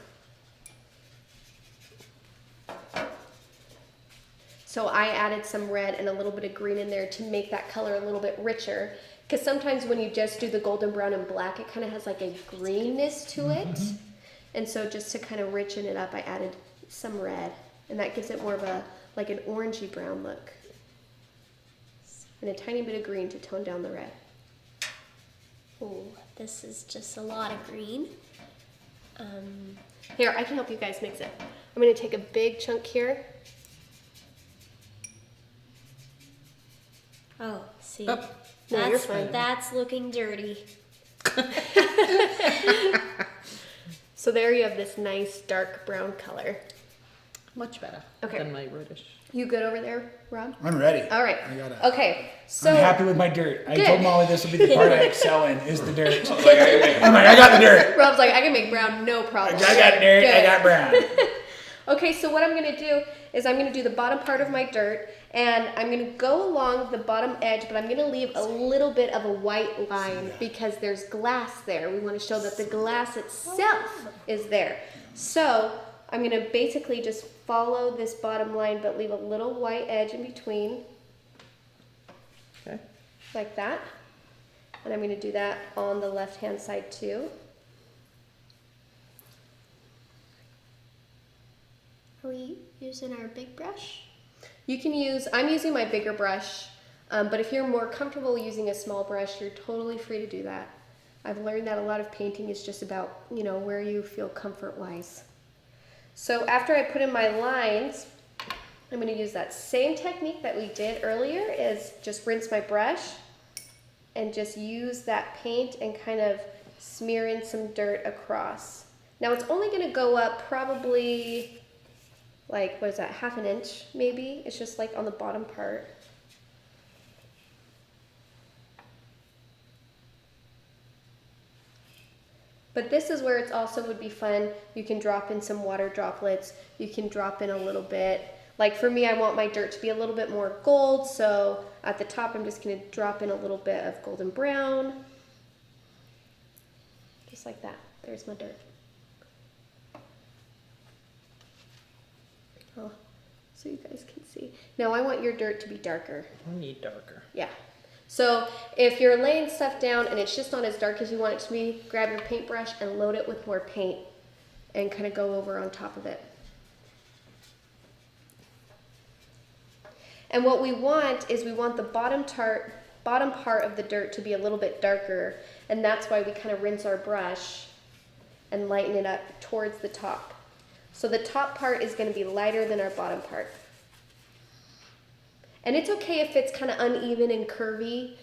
So I added some red and a little bit of green in there to make that color a little bit richer. Because sometimes when you just do the golden brown and black, it kind of has like a greenness to it. And so just to kind of richen it up, I added some red. And that gives it more of a, like an orangey brown look. And a tiny bit of green to tone down the red. Ooh, this is just a lot of green. Here, I can help you guys mix it. I'm going to take a big chunk here. Oh, see. Oh, no, you're fine. That's looking dirty. So there you have this nice dark brown color. Much better Okay. than my reddish. You good over there, Rob? I'm ready. All right. I got it. Okay. So I'm happy with my dirt. I Good. told Molly this will be the part I excel in, is the dirt. I was like, I can make I'm like, I got the dirt. Rob's like, I can make brown, no I problem. got dirt, I Good. got brown. Okay, so what I'm going to do is I'm going to do the bottom part of my dirt, And I'm gonna go along the bottom edge, but I'm gonna leave a little bit of a white line because there's glass there. We wanna show that the glass itself is there. So I'm gonna basically just follow this bottom line, but leave a little white edge in between. Okay. Like that. And I'm gonna do that on the left-hand side too. Are we using our big brush? You can use, I'm using my bigger brush, but if you're more comfortable using a small brush, you're totally free to do that. I've learned that a lot of painting is just about, you know, where you feel comfort-wise. So after I put in my lines, I'm going to use that same technique that we did earlier, is just rinse my brush and just use that paint and kind of smear in some dirt across. Now it's only going to go up probably, like, what is that, ½ inch maybe? It's just like on the bottom part. But this is where it's also would be fun. You can drop in some water droplets. You can drop in a little bit. Like for me, I want my dirt to be a little bit more gold, so at the top I'm just gonna drop in a little bit of golden brown. Just like that. There's my dirt. Oh, so you guys can see. Now I want your dirt to be darker. I need darker. Yeah. So if you're laying stuff down and it's just not as dark as you want it to be, grab your paintbrush and load it with more paint and kind of go over on top of it. And what we want is we want the bottom part of the dirt to be a little bit darker, and that's why we kind of rinse our brush and lighten it up towards the top. So the top part is going to be lighter than our bottom part. And it's okay if it's kind of uneven and curvy.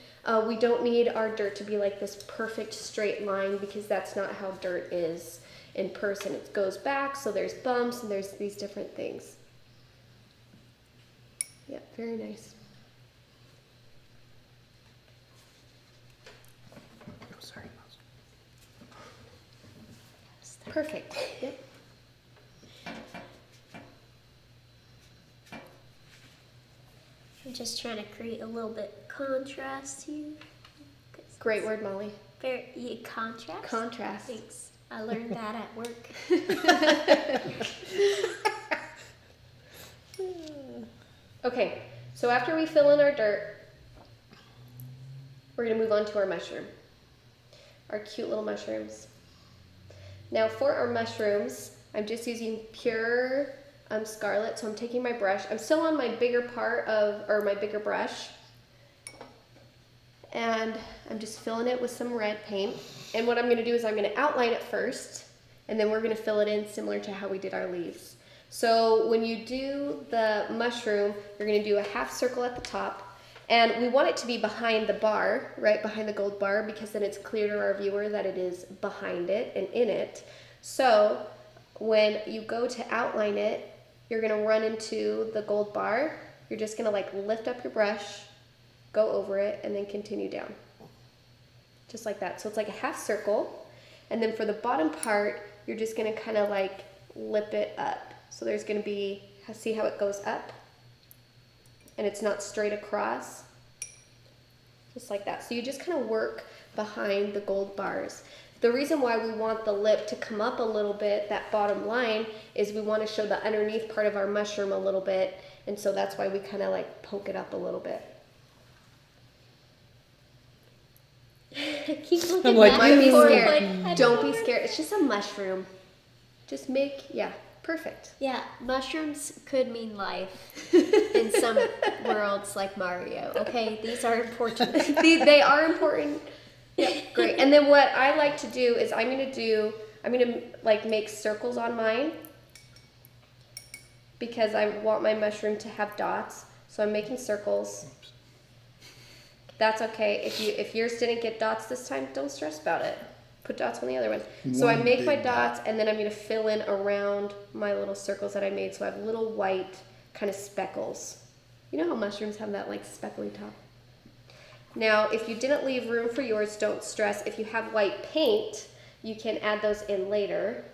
We don't need our dirt to be like this perfect straight line, because that's not how dirt is in person. It goes back, so there's bumps and there's these different things. Yeah, very nice. Oh, sorry. Perfect. Yep. I'm just trying to create a little bit contrast here. Great word, Molly. Very, yeah, contrast? Contrast. Thanks. I learned that at work. Okay, so after we fill in our dirt, we're going to move on to our mushroom. Our cute little mushrooms. Now for our mushrooms, I'm just using pure scarlet, so I'm taking my brush. I'm still on my bigger part of, or my bigger brush, and I'm just filling it with some red paint. And what I'm going to do is I'm going to outline it first, and then we're going to fill it in similar to how we did our leaves. So when you do the mushroom, you're going to do a half circle at the top, and we want it to be behind the bar, right behind the gold bar, because then it's clear to our viewer that it is behind it and in it. So when you go to outline it, you're going to run into the gold bar. You're just going to like lift up your brush, go over it, and then continue down. Just like that. So it's like a half circle. And then for the bottom part, you're just going to kind of like lip it up. So there's going to be, see how it goes up? And it's not straight across. Just like that. So you just kind of work behind the gold bars. The reason why we want the lip to come up a little bit, that bottom line, is we want to show the underneath part of our mushroom a little bit. And so that's why we kind of like poke it up a little bit. Keep looking I'm like, back Don't be and forth, scared. like, I Don't know be scared. It's just a mushroom. Just make, yeah, perfect. Yeah, mushrooms could mean life in some worlds like Mario. Okay, these are important. They are important. Yeah, great. And then what I like to do is I'm gonna like make circles on mine, because I want my mushroom to have dots. So I'm making circles. That's okay. If yours didn't get dots this time, don't stress about it. Put dots on the other one. So I One make my big dots, and then I'm gonna fill in around my little circles that I made. So I have little white kind of speckles. You know how mushrooms have that like speckly top? Now, if you didn't leave room for yours, don't stress. If you have white paint, you can add those in later.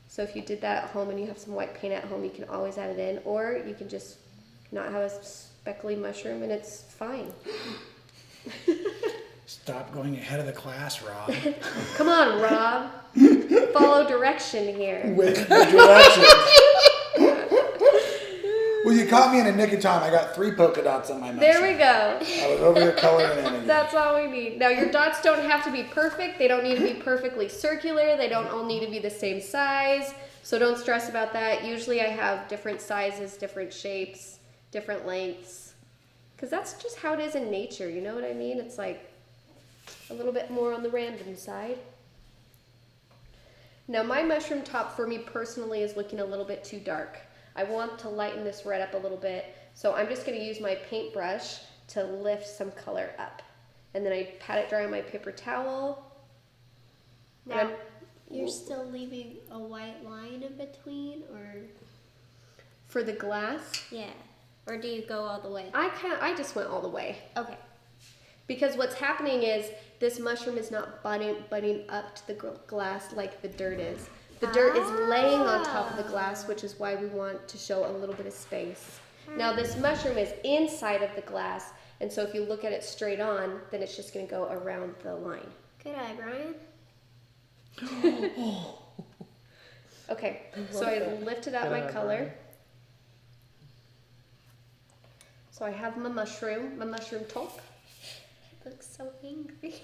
So if you did that at home and you have some white paint at home, you can always add it in, or you can just not have a speckly mushroom, and it's fine. Stop going ahead of the class, Rob. Come on, Rob. Follow direction here. With the directions. Well, you caught me in a nick of time. I got 3 polka dots on my mushroom. There we go. I was over here coloring in again. That's all we need. Now, your dots don't have to be perfect. They don't need to be perfectly circular. They don't all need to be the same size. So don't stress about that. Usually I have different sizes, different shapes, different lengths. Because that's just how it is in nature. You know what I mean? It's like a little bit more on the random side. Now, my mushroom top for me personally is looking a little bit too dark. I want to lighten this red up a little bit, so I'm just going to use my paintbrush to lift some color up. And then I pat it dry on my paper towel. Now, you're still leaving a white line in between, or? For the glass? Yeah. Or do you go all the way? I just went all the way. Okay. Because what's happening is this mushroom is not butting up to the glass like the dirt is. The dirt is laying on top of the glass, which is why we want to show a little bit of space. Now this mushroom is inside of the glass, and so if you look at it straight on, then it's just going to go around the line. Good eye, Brian. Okay, so I lifted up my color. So I have my mushroom top. It looks so angry.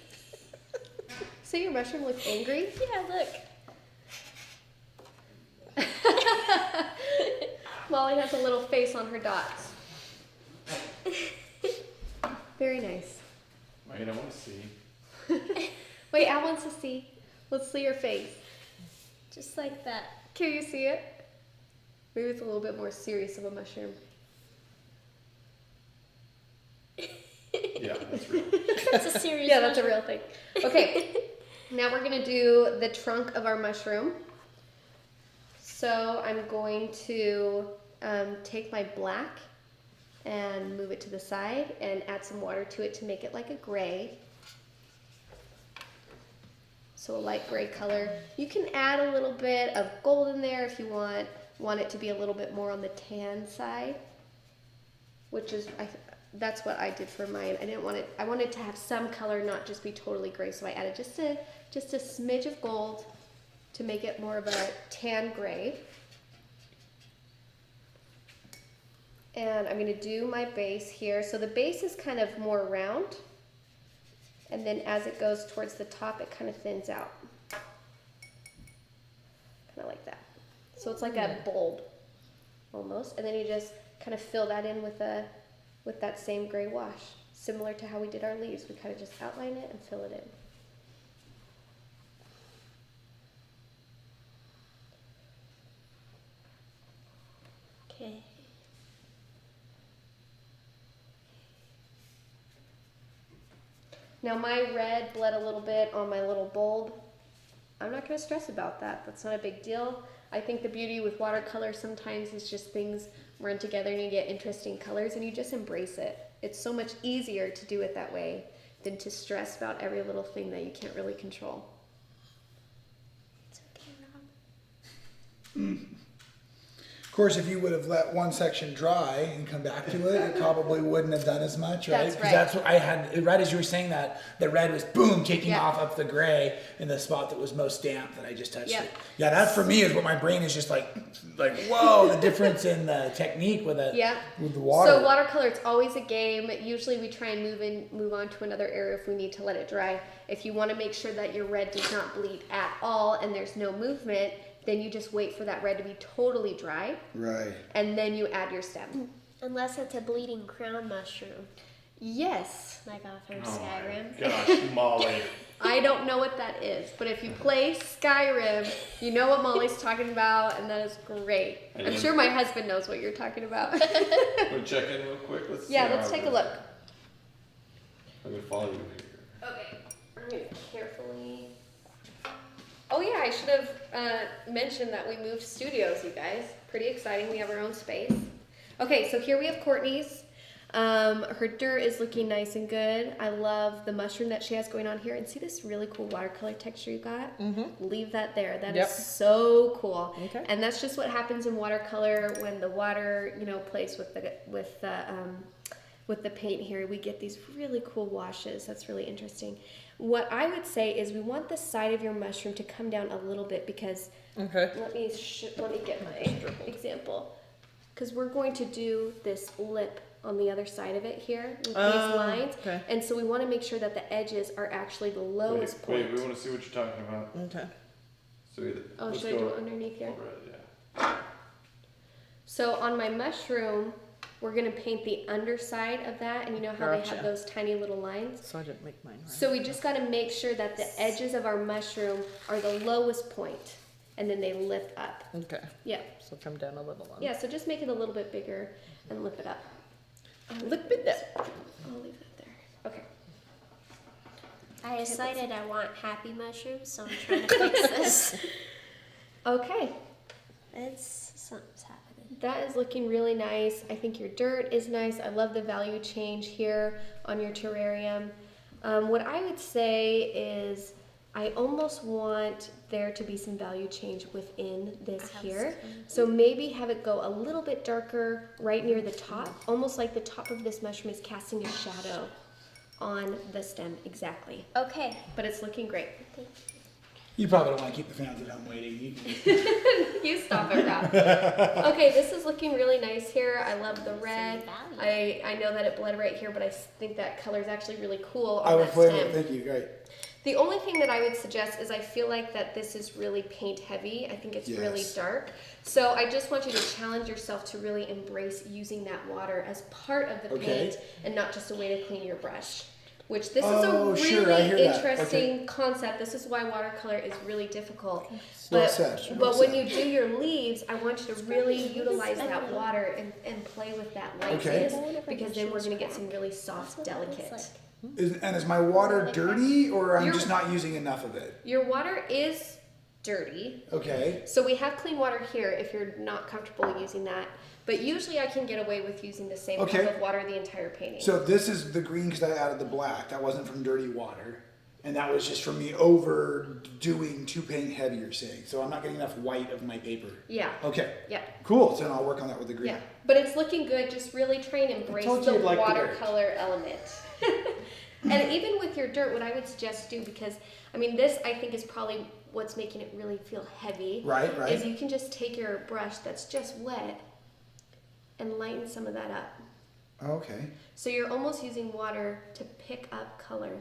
See, your mushroom looks angry? Yeah, look. Molly has a little face on her dots. Very nice. Wait, I want to see. Wait, Al wants to see. Let's see your face. Just like that. Can you see it? Maybe it's a little bit more serious of a mushroom. Yeah, that's real. That's a serious Yeah, that's a real thing. Okay, now we're going to do the trunk of our mushroom. So I'm going to take my black and move it to the side and add some water to it to make it like a gray. So a light gray color. You can add a little bit of gold in there if you want it to be a little bit more on the tan side, which is, that's what I did for mine. I wanted to have some color, not just be totally gray, so I added just a smidge of gold to make it more of a tan gray. And I'm going to do my base here. So the base is kind of more round, and then as it goes towards the top, it kind of thins out. Kind of like that. So it's like a bulb almost, and then you just kind of fill that in with that same gray wash, similar to how we did our leaves. We kind of just outline it and fill it in. Okay. Now my red bled a little bit on my little bulb. I'm not going to stress about that. That's not a big deal. I think the beauty with watercolor sometimes is just things run together and you get interesting colors and you just embrace it. It's so much easier to do it that way than to stress about every little thing that you can't really control. It's okay, Rob. Of course, if you would have let one section dry and come back to it, it probably wouldn't have done as much, right? That's right. That's what I had, right as you were saying that, the red was boom, taking off up the gray in the spot that was most damp that I just touched it. Yeah, that for me is what my brain is just like whoa, the difference in the technique with it, with the water. So watercolor, it's always a game. Usually we try and move on to another area if we need to let it dry. If you want to make sure that your red does not bleed at all and there's no movement, then you just wait for that red to be totally dry. Right. And then you add your stem. Unless it's a bleeding crown mushroom. Yes. Like off from Oh Skyrim. my gosh, Molly. I don't know what that is, but if you play Skyrim, you know what Molly's talking about, and that is great. I'm sure my husband knows what you're talking about. Want to check in real quick? Let's take a look. I'm going to follow you here. Okay. I'm going to carefully... Oh yeah, I should have mentioned that we moved studios, you guys. Pretty exciting. We have our own space. Okay, so here we have Courtney's Her dirt is looking nice and good. I love the mushroom that she has going on here. And see this really cool watercolor texture you got? Leave that there. That is so cool. Okay. And that's just what happens in watercolor when the water, plays with the paint here. We get these really cool washes. That's really interesting. What I would say is we want the side of your mushroom to come down a little bit because let me get my example. Because we're going to do this lip on the other side of it here with these lines. Okay. And so we want to make sure that the edges are actually the lowest point. Wait, we want to see what you're talking about. Okay. So should I do it underneath here? Yeah. So on my mushroom, we're going to paint the underside of that. And you know how they have those tiny little lines? So I didn't make mine right. So we just got to make sure that the edges of our mushroom are the lowest point, and then they lift up. Okay. Yeah. So come down a little on. Yeah, so just make it a little bit bigger and lift it up. Lift it up. I'll leave that there. Okay. I decided I want happy mushrooms, so I'm trying to fix this. Okay. Something's happening. That is looking really nice. I think your dirt is nice. I love the value change here on your terrarium. What I would say is I almost want there to be some value change within this here. So maybe have it go a little bit darker right near the top, almost like the top of this mushroom is casting a shadow on the stem exactly. Okay. But it's looking great. You probably don't want to keep the fans at home waiting. You can You stop it, Rob. Okay, this is looking really nice here. I love the red. I know that it bled right here, but I think that color is actually really cool on that stem. Thank you. Great. The only thing that I would suggest is I feel like that this is really paint heavy. I think it's really dark. So I just want you to challenge yourself to really embrace using that water as part of the paint and not just a way to clean your brush. Which this is a really interesting concept. This is why watercolor is really difficult. But when you do your leaves, I want you to really utilize that water and play with that lightness because then we're going to get some really soft, delicate. Is my water dirty, or I'm just not using enough of it? Your water is dirty. Okay. So we have clean water here if you're not comfortable using that. But usually I can get away with using the same type of water the entire painting. So this is the green because I added the black. That wasn't from dirty water. And that was just from me overdoing to paint heavy, you're saying. So I'm not getting enough white of my paper. Yeah. Okay. Yeah. Cool. So then I'll work on that with the green. Yeah. But it's looking good. Just really try and embrace the watercolor element. And even with your dirt, what I would suggest do, because I mean this I think is probably what's making it really feel heavy. Right. Is you can just take your brush that's just wet and lighten some of that up. Okay. So you're almost using water to pick up color.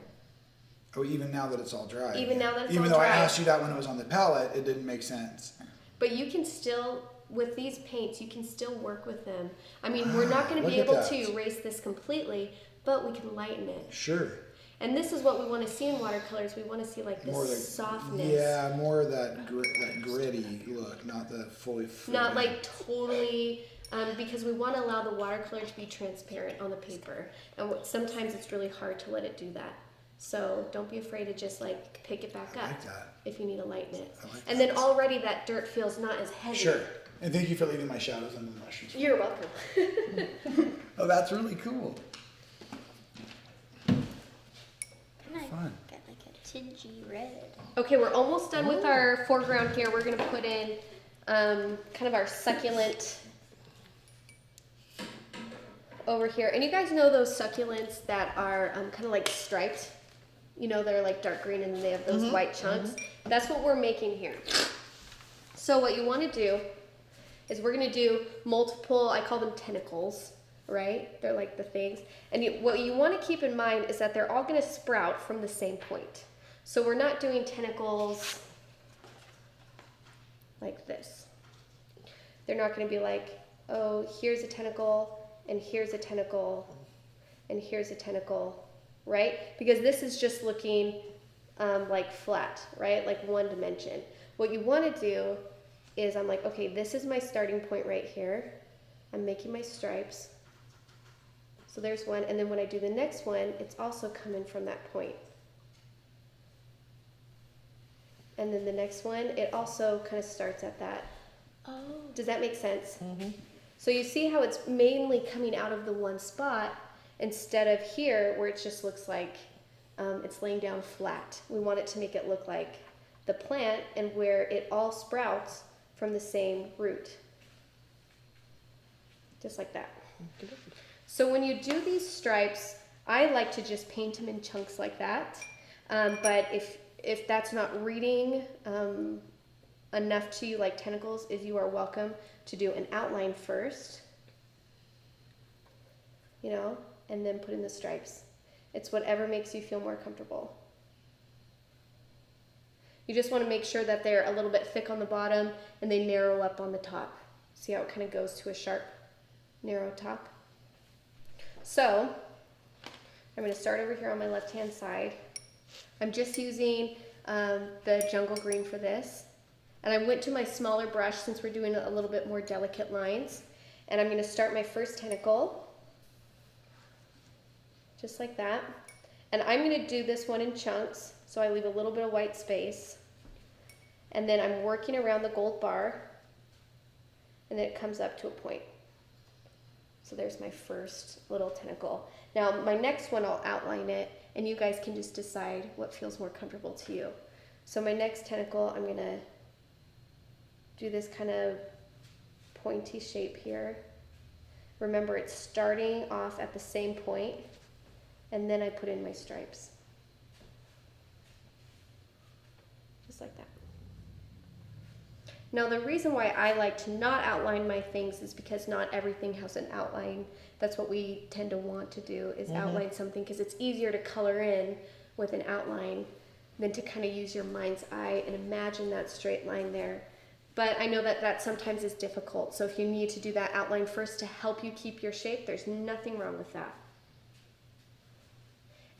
Oh, even now that it's all dry. Even now that it's all Even though dry. I asked you that when it was on the palette, it didn't make sense. But you can still, with these paints, you can still work with them. I mean, we're not going to be able to erase this completely, but we can lighten it. Sure. And this is what we want to see in watercolors. We want to see like this softness. Yeah, more of that gritty look, not the fully. Not like totally, because we want to allow the watercolor to be transparent on the paper. And sometimes it's really hard to let it do that. So don't be afraid to just like pick it back up if you need to lighten it. And then already that dirt feels not as heavy. Sure. And thank you for leaving my shadows under the mushrooms. You're welcome. Oh, that's really cool. Fun. Get like a tingy red. Okay, we're almost done with our foreground here. We're going to put in kind of our succulent over here. And you guys know those succulents that are kind of like striped? You know, they're like dark green and then they have those white chunks. That's what we're making here. So what you want to do is we're going to do multiple, I call them tentacles, right? They're like the things. And what you want to keep in mind is that they're all going to sprout from the same point. So we're not doing tentacles like this. They're not going to be like, oh, here's a tentacle, and here's a tentacle, and here's a tentacle, right? Because this is just looking like flat, right? Like one dimension. What you want to do is I'm like, okay, this is my starting point right here. I'm making my stripes. So there's one, and then when I do the next one, it's also coming from that point. And then the next one, it also kind of starts at that. Oh. Does that make sense? So you see how it's mainly coming out of the one spot, instead of here where it just looks like it's laying down flat. We want it to make it look like the plant and where it all sprouts from the same root. Just like that. So when you do these stripes, I like to just paint them in chunks like that. But if that's not reading enough to you like tentacles, is you are welcome to do an outline first, you know, and then put in the stripes. It's whatever makes you feel more comfortable. You just want to make sure that they're a little bit thick on the bottom and they narrow up on the top. See how it kind of goes to a sharp, narrow top? So I'm going to start over here on my left-hand side. I'm just using the jungle green for this. And I went to my smaller brush since we're doing a little bit more delicate lines. And I'm going to start my first tentacle. Just like that. And I'm going to do this one in chunks, so I leave a little bit of white space. And then I'm working around the gold bar, and then it comes up to a point. So there's my first little tentacle. Now my next one, I'll outline it, and you guys can just decide what feels more comfortable to you. So my next tentacle, I'm going to do this kind of pointy shape here. Remember, it's starting off at the same point, and then I put in my stripes. Just like that. Now the reason why I like to not outline my things is because not everything has an outline. That's what we tend to want to do, is outline something, because it's easier to color in with an outline than to kind of use your mind's eye and imagine that straight line there. But I know that that sometimes is difficult, so if you need to do that outline first to help you keep your shape, there's nothing wrong with that.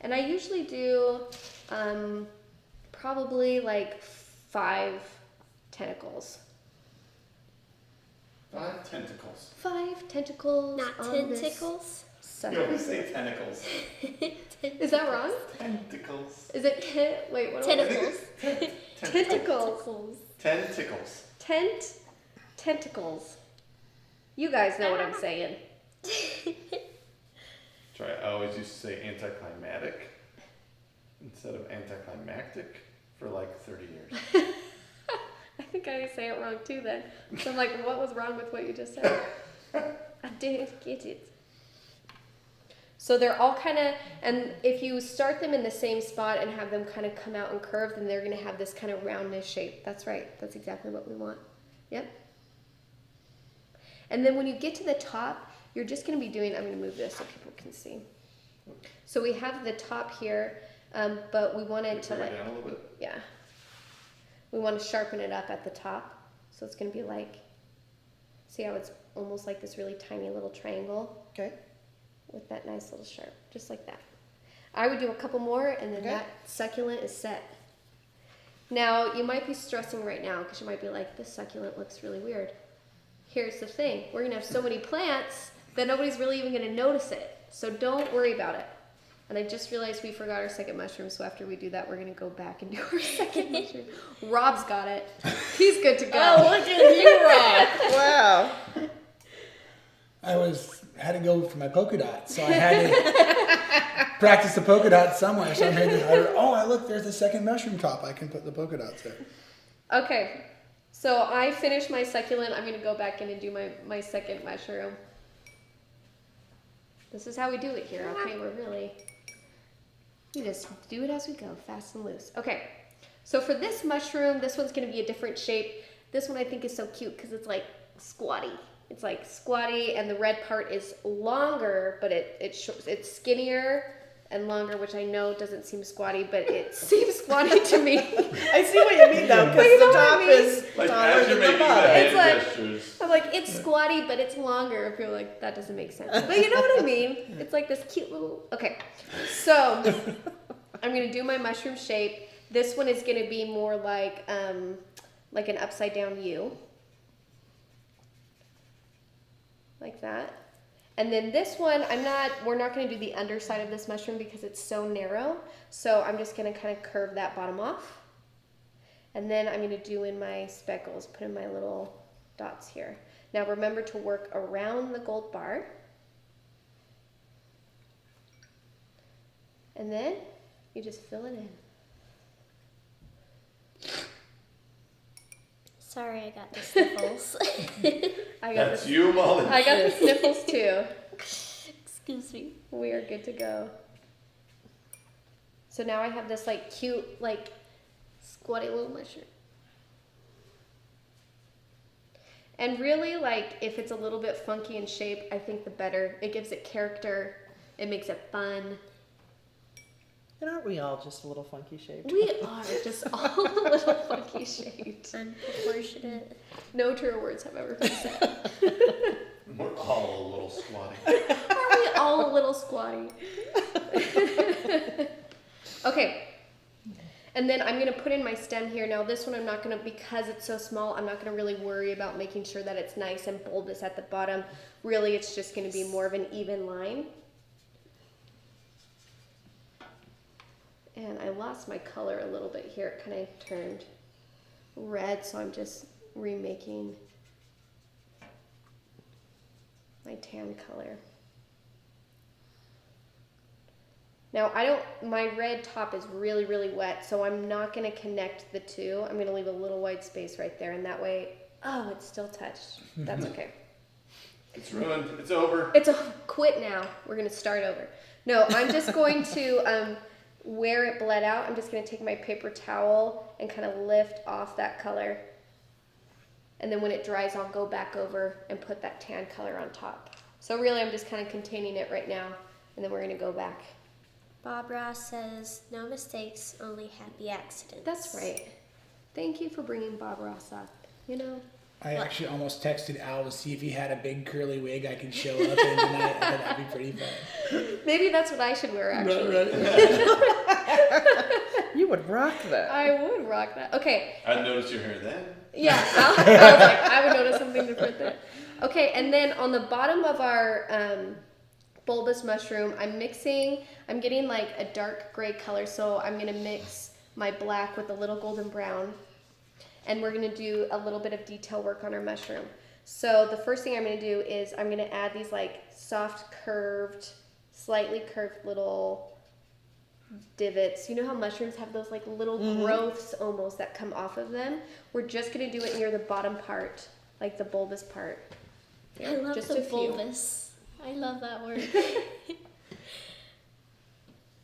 And I usually do probably like 5 tentacles. 5 tentacles. 5 tentacles. Not on tentacles. You always say tentacles. Is that wrong? Tentacles. Is it wait, what? Tentacles. Tentacles. Tentacles. Tentacles. You guys know what I'm saying. Try. I always used to say anticlimactic instead of anticlimactic for like 30 years. I think I say it wrong too then. So I'm like, what was wrong with what you just said? I didn't get it. So they're all kind of, and if you start them in the same spot and have them kind of come out and curve, then they're going to have this kind of roundness shape. That's right. That's exactly what we want. Yep. And then when you get to the top, you're just going to be doing, I'm going to move this so people can see. So we have the top here, but we wanted to Bring like, it down a little bit. yeah. We want to sharpen it up at the top. So it's going to be like, see how it's almost like this really tiny little triangle? Okay. With that nice little sharp, just like that. I would do a couple more, and then Okay. that succulent is set. Now, you might be stressing right now, because you might be like, this succulent looks really weird. Here's the thing. We're going to have so many plants that nobody's really even going to notice it. So don't worry about it. And I just realized we forgot our second mushroom, so after we do that, we're going to go back and do our second mushroom. Rob's got it. He's good to go. Oh, look at you, Rob. Wow. I had to go for my polka dots, so I had to practice the polka dots somewhere. So I made it. Look, there's the second mushroom top. I can put the polka dots there. Okay, so I finished my succulent. I'm going to go back in and do my second mushroom. This is how we do it here, okay? We just do it as we go, fast and loose. Okay, so for this mushroom, this one's going to be a different shape. This one I think is so cute because it's like squatty. It's like squatty, and the red part is longer, but it's skinnier and longer, which I know doesn't seem squatty, but it seems squatty to me. I see what you mean, though, because You know the what I top mean? is Like taller as you're than the making the bottom. hand It's like- gestures. I'm like, it's squatty, but it's longer. If you're like, that doesn't make sense. But you know what I mean? It's like this cute little, okay. So I'm going to do my mushroom shape. This one is going to be more like an upside down U. Like that. And then this one, we're not going to do the underside of this mushroom because it's so narrow. So I'm just going to kind of curve that bottom off. And then I'm going to do in my speckles, put in my little dots here. Now remember to work around the gold bar. And then you just fill it in. Sorry, I got the sniffles. That's you, Molly. I got the sniffles too. Excuse me. We are good to go. So now I have this like cute, like squatty little mushroom. And really, like, if it's a little bit funky in shape, I think the better. It gives it character. It makes it fun. And aren't we all just a little funky shaped? We are just all a little funky shaped. Unproportionate. No truer words have ever been said. We're all a little squatty. Are we all a little squatty? Okay. And then I'm going to put in my stem here. Now this one I'm not going to, because it's so small, I'm not going to really worry about making sure that it's nice and bulbous at the bottom. Really, it's just going to be more of an even line. And I lost my color a little bit here. It kind of turned red, so I'm just remaking my tan color. Now my red top is really, really wet, so I'm not gonna connect the two. I'm gonna leave a little white space right there, and that way, oh, it's still touched. That's okay. It's ruined. It's over. Quit now. We're gonna start over. No, I'm just going to, where it bled out, I'm just gonna take my paper towel and kind of lift off that color. And then when it dries, I'll go back over and put that tan color on top. So really, I'm just kind of containing it right now, and then we're gonna go back. Bob Ross says, no mistakes, only happy accidents. That's right. Thank you for bringing Bob Ross up. You know? I actually almost texted Al to see if he had a big curly wig I could show up in tonight. I thought that'd be pretty fun. Maybe that's what I should wear, actually. You would rock that. I would rock that. Okay. I'd notice your hair then. Yeah, I was like, I would notice something different there. Okay, and then on the bottom of our bulbous mushroom, I'm getting like a dark gray color, so I'm gonna mix my black with a little golden brown, and we're gonna do a little bit of detail work on our mushroom. So the first thing I'm gonna do is I'm gonna add these like soft curved, slightly curved little divots. You know how mushrooms have those like little growths almost that come off of them? We're just gonna do it near the bottom part, like the bulbous part. I love just the a few. bulbous. I love that word.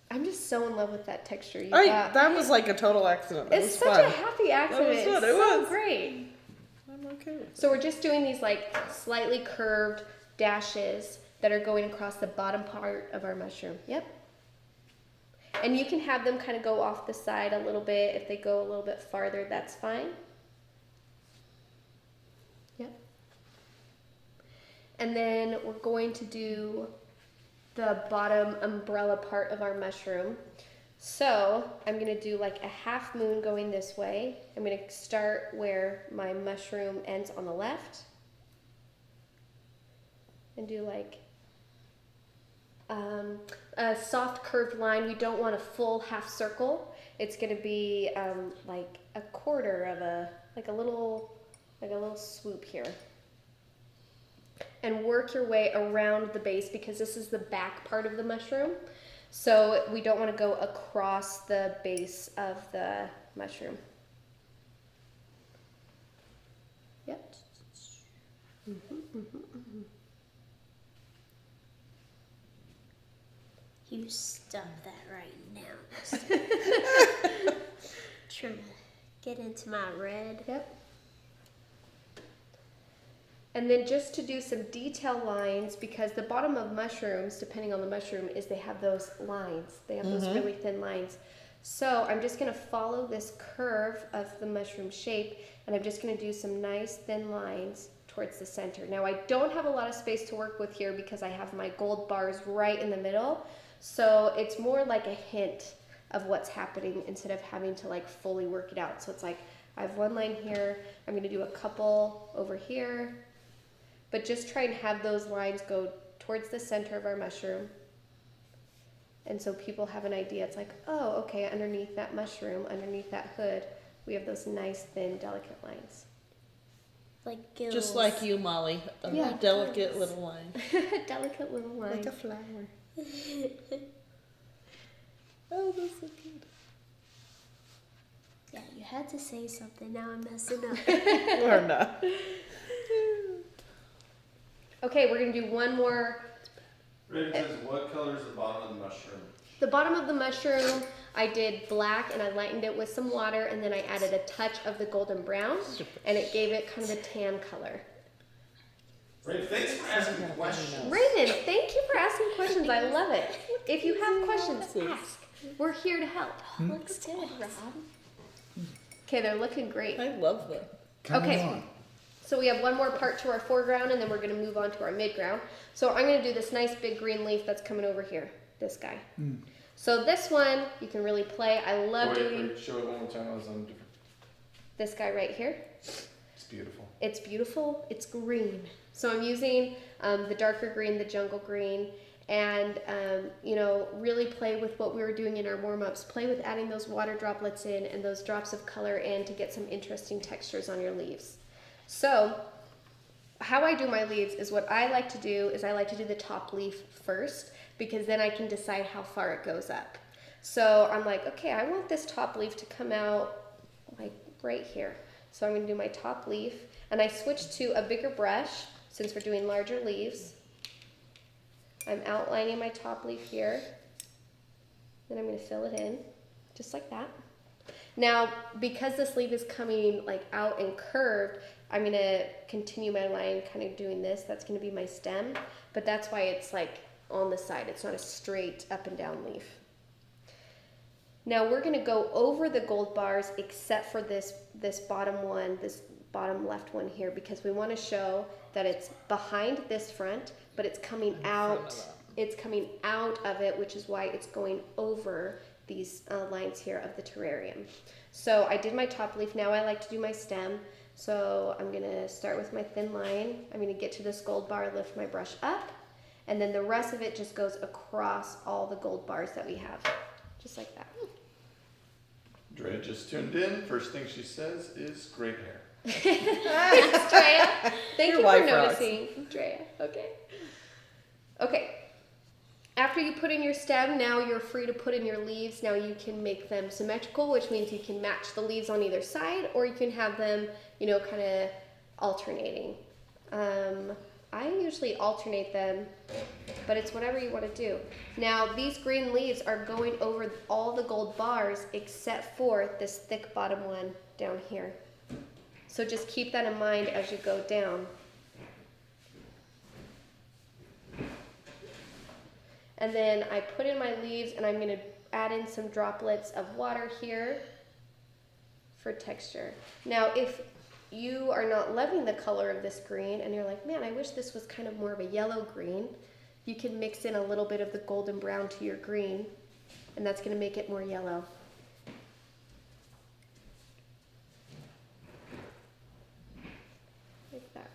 I'm just so in love with that texture. That was like a total accident. That It's was such fun. a happy accident. That was fun. It's It so was. great. I'm okay with it. So we're just doing these like slightly curved dashes that are going across the bottom part of our mushroom. Yep. And you can have them kind of go off the side a little bit. If they go a little bit farther, that's fine. Yep. And then we're going to do the bottom umbrella part of our mushroom. So I'm going to do like a half moon going this way. I'm going to start where my mushroom ends on the left and do like a soft curved line. We don't want a full half circle. It's going to be like a quarter of a little swoop here. And work your way around the base because this is the back part of the mushroom. So we don't want to go across the base of the mushroom. Yep. You stop that right now. Trying to get into my red. Yep. And then just to do some detail lines, because the bottom of mushrooms, depending on the mushroom, is they have those lines. They have those really thin lines. So I'm just going to follow this curve of the mushroom shape, and I'm just going to do some nice thin lines towards the center. Now I don't have a lot of space to work with here because I have my gold bars right in the middle. So it's more like a hint of what's happening instead of having to like fully work it out. So it's like I have one line here, I'm going to do a couple over here. But just try and have those lines go towards the center of our mushroom. And so people have an idea. It's like, oh, okay, underneath that mushroom, underneath that hood, we have those nice, thin, delicate lines. Like gills. Just like you, Molly. A Yeah. delicate little line. Delicate little line. Like a flower. Oh, that's so cute. Yeah, you had to say something. Now I'm messing up. Or not. Okay, we're gonna do one more. Raven says, what color is the bottom of the mushroom? The bottom of the mushroom, I did black and I lightened it with some water, and then I added a touch of the golden brown, and it gave it kind of a tan color. Raven, thanks for asking questions. Raven, thank you for asking questions. I love it. If you have questions, ask. We're here to help. Looks good, Rob. Okay, they're looking great. I love that. Come Okay. on. So we have one more part to our foreground, and then we're gonna move on to our midground. So I'm gonna do this nice big green leaf that's coming over here, this guy. So this one, you can really play. I love doing Show it one more time. I was on different. this guy right here. It's beautiful. It's beautiful, it's green. So I'm using the darker green, the jungle green, and you know, really play with what we were doing in our warm-ups. Play with adding those water droplets in and those drops of color in to get some interesting textures on your leaves. So how I do my leaves is what I like to do is I like to do the top leaf first, because then I can decide how far it goes up. So I'm like, okay, I want this top leaf to come out like right here. So I'm gonna do my top leaf, and I switched to a bigger brush since we're doing larger leaves. I'm outlining my top leaf here. Then I'm gonna fill it in, just like that. Now, because this leaf is coming like out and curved, I'm gonna continue my line kind of doing this. That's gonna be my stem, but that's why it's like on the side. It's not a straight up and down leaf. Now we're gonna go over the gold bars except for this bottom one, this bottom left one here, because we wanna show that it's behind this front, but it's coming out. It's coming out of it, which is why it's going over these lines here of the terrarium. So I did my top leaf. Now I like to do my stem. So I'm gonna start with my thin line. I'm gonna get to this gold bar, lift my brush up, and then the rest of it just goes across all the gold bars that we have, just like that. Drea just tuned in. First thing she says is great hair. Thanks, Drea. Thank Your you for wife rocks. noticing, Drea. Okay. Okay. After you put in your stem, now you're free to put in your leaves. Now you can make them symmetrical, which means you can match the leaves on either side, or you can have them, you know, kind of alternating. I usually alternate them, but it's whatever you want to do. Now these green leaves are going over all the gold bars except for this thick bottom one down here. So just keep that in mind as you go down. And then I put in my leaves, and I'm going to add in some droplets of water here for texture. Now, if you are not loving the color of this green and you're like, man, I wish this was kind of more of a yellow green, you can mix in a little bit of the golden brown to your green, and that's going to make it more yellow. Like that.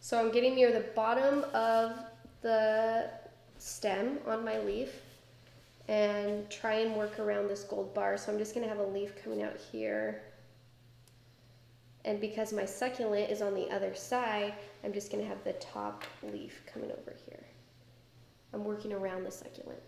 So I'm getting near the bottom of the stem on my leaf and try and work around this gold bar. So I'm just gonna have a leaf coming out here. And because my succulent is on the other side, I'm just gonna have the top leaf coming over here. I'm working around the succulent.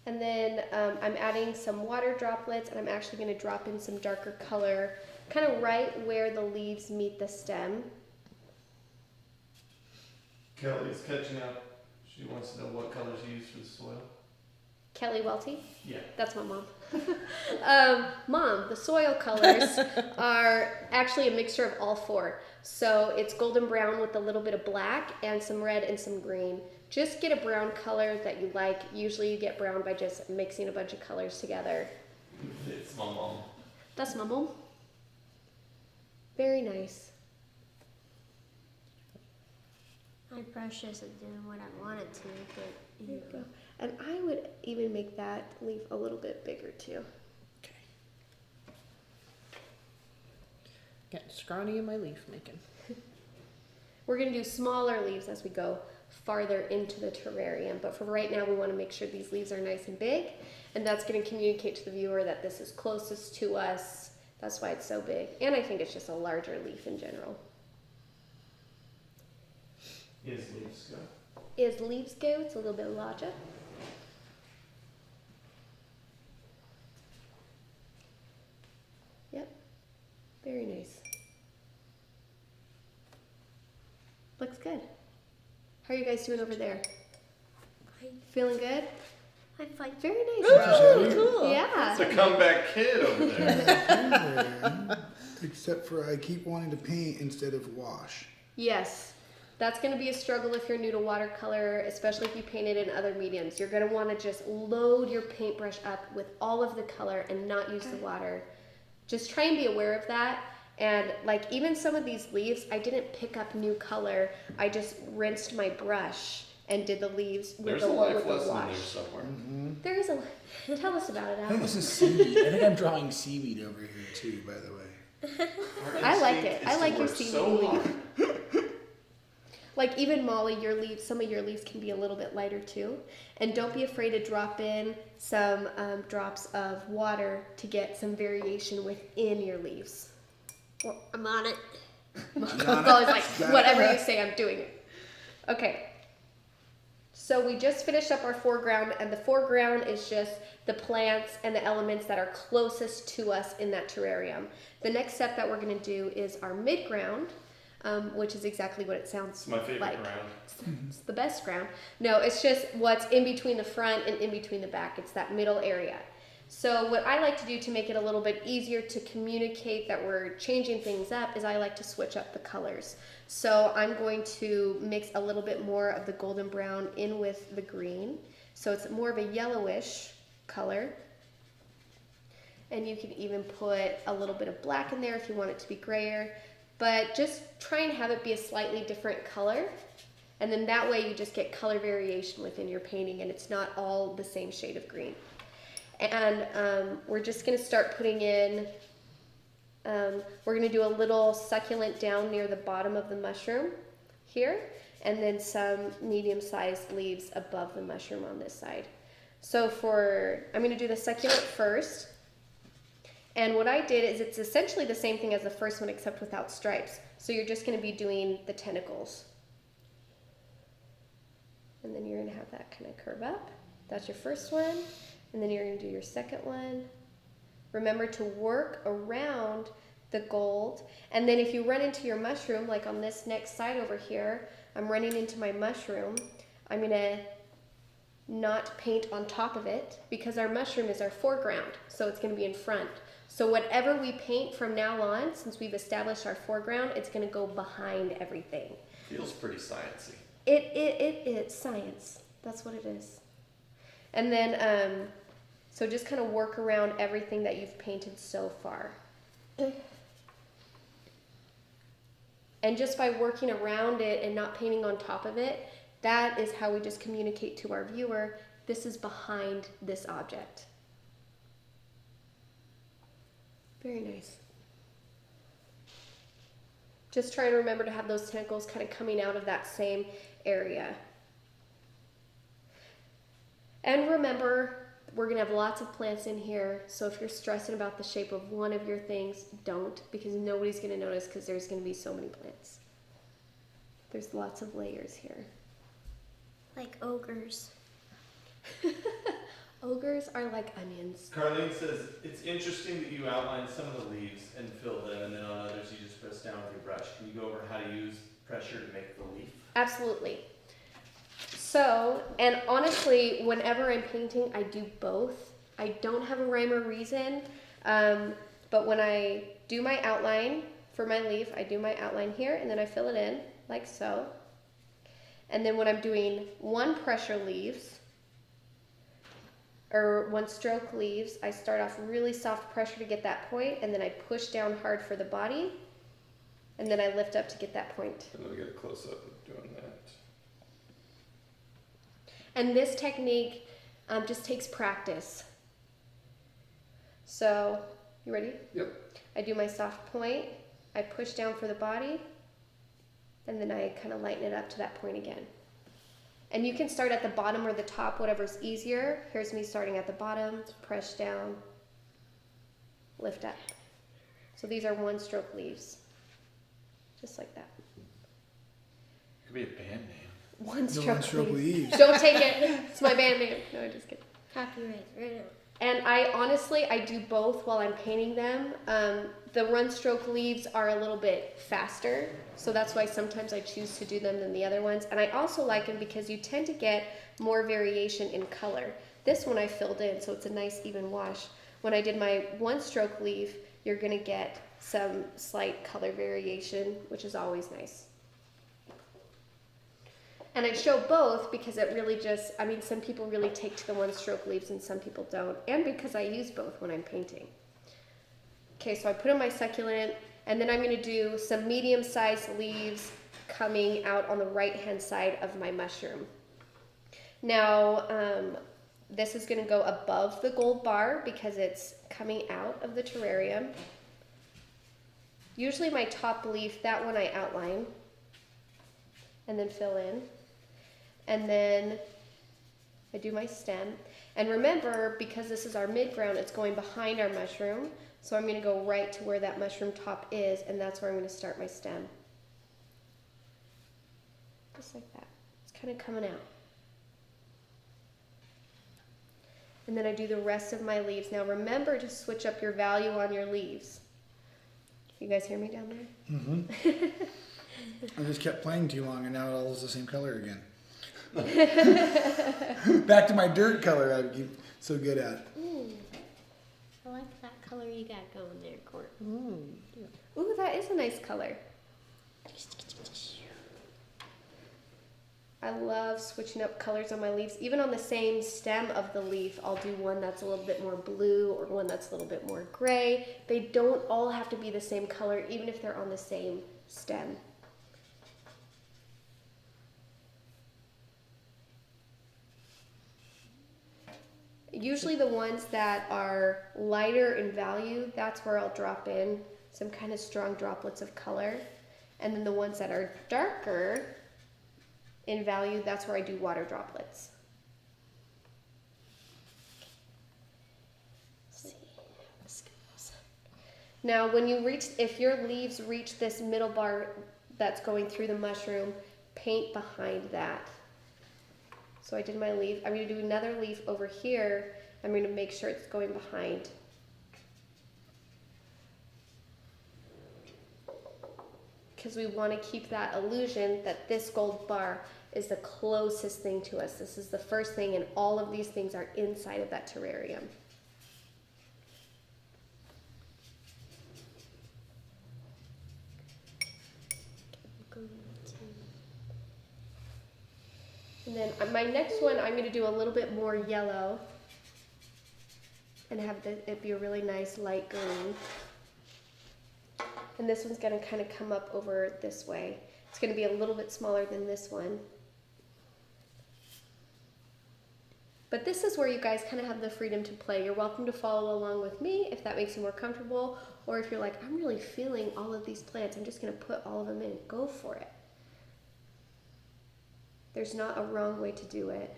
And then I'm adding some water droplets, and I'm actually going to drop in some darker color, kind of right where the leaves meet the stem. Kelly's catching up. She wants to know what colors you use for the soil. Kelly Welty? Yeah. That's my mom. Mom, the soil colors are actually a mixture of all four. So it's golden brown with a little bit of black and some red and some green. Just get a brown color that you like. Usually you get brown by just mixing a bunch of colors together. It's my mom. That's my mom. Very nice. My brush isn't doing what I want it to, but There you go. And I would even make that leaf a little bit bigger too. Okay. Getting scrawny in my leaf making. We're going to do smaller leaves as we go. farther into the terrarium. But for right now, we want to make sure these leaves are nice and big, and that's going to communicate to the viewer that this is closest to us. That's why it's so big. And I think it's just a larger leaf in general. Is leaves go? Is leaves go? It's a little bit larger. Yep. Very nice. Looks good. How are you guys doing over there? Fine. Feeling good? I'm fine. Very nice. Oh, cool. Yeah. It's a comeback kid over there. Except for I keep wanting to paint instead of wash. Yes. That's going to be a struggle if you're new to watercolor, especially if you paint it in other mediums. You're going to want to just load your paintbrush up with all of the color and not use the water. Just try and be aware of that. And like even some of these leaves, I didn't pick up new color. I just rinsed my brush and did the leaves with There's the a life wash. lesson there somewhere. There is a. Tell us about it, I think Al. this is seaweed. I think I'm drawing seaweed over here too, by the way. Our I like instinct it. I is to like your work seaweed so leaf. hard. Like even Molly, your leaves, some of your leaves can be a little bit lighter too. And don't be afraid to drop in some drops of water to get some variation within your leaves. Well, I'm on it. Molly's like, whatever you say, I'm doing it. Okay. So we just finished up our foreground, and the foreground is just the plants and the elements that are closest to us in that terrarium. The next step that we're going to do is our midground, which is exactly what it sounds It's my favorite like. ground. It's the best ground. No, it's just what's in between the front and in between the back. It's that middle area. So what I like to do to make it a little bit easier to communicate that we're changing things up is I like to switch up the colors. So I'm going to mix a little bit more of the golden brown in with the green. So it's more of a yellowish color. And you can even put a little bit of black in there if you want it to be grayer. But just try and have it be a slightly different color. And then that way you just get color variation within your painting and it's not all the same shade of green. And we're just going to start putting in, we're going to do a little succulent down near the bottom of the mushroom here, and then some medium-sized leaves above the mushroom on this side. So I'm going to do the succulent first. And what I did is it's essentially the same thing as the first one except without stripes. So you're just going to be doing the tentacles. And then you're going to have that kind of curve up. That's your first one. And then you're going to do your second one. Remember to work around the gold. And then if you run into your mushroom, like on this next side over here, I'm running into my mushroom. I'm going to not paint on top of it because our mushroom is our foreground. So it's going to be in front. So whatever we paint from now on, since we've established our foreground, it's going to go behind everything. Feels pretty sciencey. It's science. That's what it is. And then, so just kind of work around everything that you've painted so far. And just by working around it and not painting on top of it, that is how we just communicate to our viewer, this is behind this object. Very nice. Just try and remember to have those tentacles kind of coming out of that same area. And remember, we're going to have lots of plants in here, so if you're stressing about the shape of one of your things, don't, because nobody's going to notice because there's going to be so many plants. There's lots of layers here. Like ogres. Ogres are like onions. Carlene says, it's interesting that you outlined some of the leaves and filled them, and then on others you just press down with your brush. Can you go over how to use pressure to make the leaf? Absolutely. So, and honestly, whenever I'm painting, I do both. I don't have a rhyme or reason, but when I do my outline for my leaf, I do my outline here, and then I fill it in, like so. And then when I'm doing one pressure leaves, or one stroke leaves, I start off really soft pressure to get that point, and then I push down hard for the body, and then I lift up to get that point. And then we get a close-up of doing that. And this technique just takes practice. So, you ready? Yep. I do my soft point, I push down for the body, and then I kind of lighten it up to that point again. And you can start at the bottom or the top, whatever's easier. Here's me starting at the bottom, press down, lift up. So these are one stroke leaves, just like that. Could be a band name. One The stroke, one stroke leaves. Don't take it. It's my band name. No, I'm just kidding. Copyright right now. And I do both while I'm painting them. The run stroke leaves are a little bit faster, so that's why sometimes I choose to do them than the other ones. And I also like them because you tend to get more variation in color. This one I filled in, so it's a nice even wash. When I did my one stroke leaf, you're gonna get some slight color variation, which is always nice. And I show both because it really just, I mean, some people really take to the one stroke leaves and some people don't. And because I use both when I'm painting. Okay, so I put in my succulent, and then I'm gonna do some medium-sized leaves coming out on the right-hand side of my mushroom. Now, this is gonna go above the gold bar because it's coming out of the terrarium. Usually my top leaf, that one I outline and then fill in. And then I do my stem. And remember, because this is our midground, it's going behind our mushroom. So I'm gonna go right to where that mushroom top is, and that's where I'm gonna start my stem. Just like that. It's kind of coming out. And then I do the rest of my leaves. Now remember to switch up your value on your leaves. You guys hear me down there? Mm-hmm. I just kept playing too long, and now it all is the same color again. Back to my dirt color I keep so good at. Ooh, I like that color you got going there, Court. Ooh, that is a nice color. I love switching up colors on my leaves. Even on the same stem of the leaf, I'll do one that's a little bit more blue or one that's a little bit more gray. They don't all have to be the same color, even if they're on the same stem. Usually the ones that are lighter in value, that's where I'll drop in some kind of strong droplets of color. And then the ones that are darker in value, that's where I do water droplets. Let's see how this goes. Now when you reach, if your leaves reach this middle bar that's going through the mushroom, paint behind that. So I did my leaf. I'm going to do another leaf over here. I'm going to make sure it's going behind. Because we want to keep that illusion that this gold bar is the closest thing to us. This is the first thing, and all of these things are inside of that terrarium. And then my next one, I'm going to do a little bit more yellow and have it be a really nice light green. And this one's going to kind of come up over this way. It's going to be a little bit smaller than this one. But this is where you guys kind of have the freedom to play. You're welcome to follow along with me if that makes you more comfortable, or if you're like, I'm really feeling all of these plants, I'm just going to put all of them in. Go for it. There's not a wrong way to do it.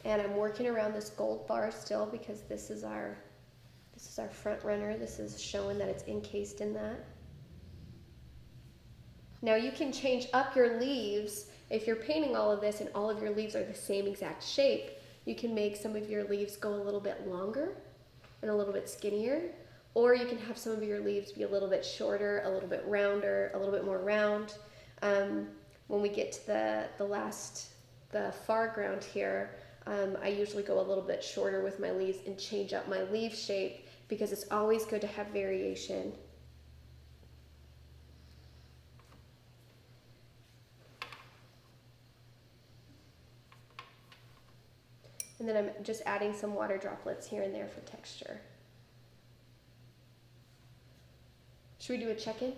And I'm working around this gold bar still because this is our front runner. This is showing that it's encased in that. Now you can change up your leaves. If you're painting all of this and all of your leaves are the same exact shape, you can make some of your leaves go a little bit longer and a little bit skinnier. Or you can have some of your leaves be a little bit shorter, a little bit rounder, a little bit more round. When we get to the far ground here, I usually go a little bit shorter with my leaves and change up my leaf shape because it's always good to have variation. And then I'm just adding some water droplets here and there for texture. Should we do a check-in?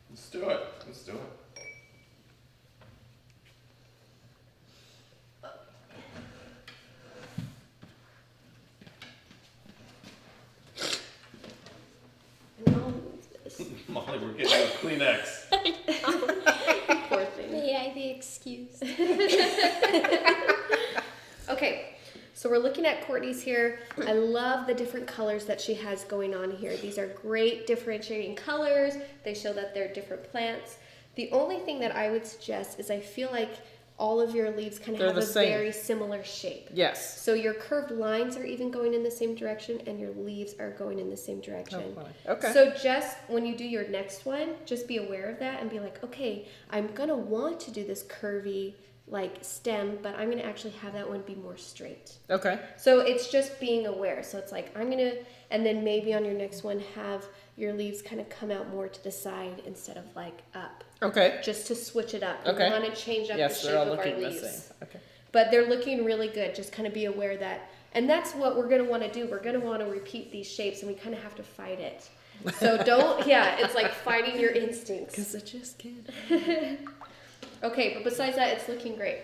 Let's do it. Let's do it. And I'll move this. Molly, we're getting a Kleenex. I be excused? Okay, so we're looking at Courtney's here. I love the different colors that she has going on here. These are great differentiating colors. They show that they're different plants. The only thing that I would suggest is I feel like all of your leaves kind of have a very similar shape. Yes. So your curved lines are even going in the same direction and your leaves are going in the same direction. Oh, okay. So just when you do your next one, just be aware of that and be like, okay, I'm gonna want to do this curvy like stem, but I'm gonna actually have that one be more straight. Okay. So it's just being aware. So it's like, I'm gonna, and then maybe on your next one, have your leaves kind of come out more to the side instead of like up. Okay. Just to switch it up. Okay. We want to change up the Yes, shape they're all of our looking the leaves. same. Okay. But they're looking really good. Just kind of be aware that, and that's what we're going to want to do. We're going to want to repeat these shapes, and we kind of have to fight it. So don't, yeah, it's like fighting your instincts. Because I just can't. Okay, but besides that, it's looking great.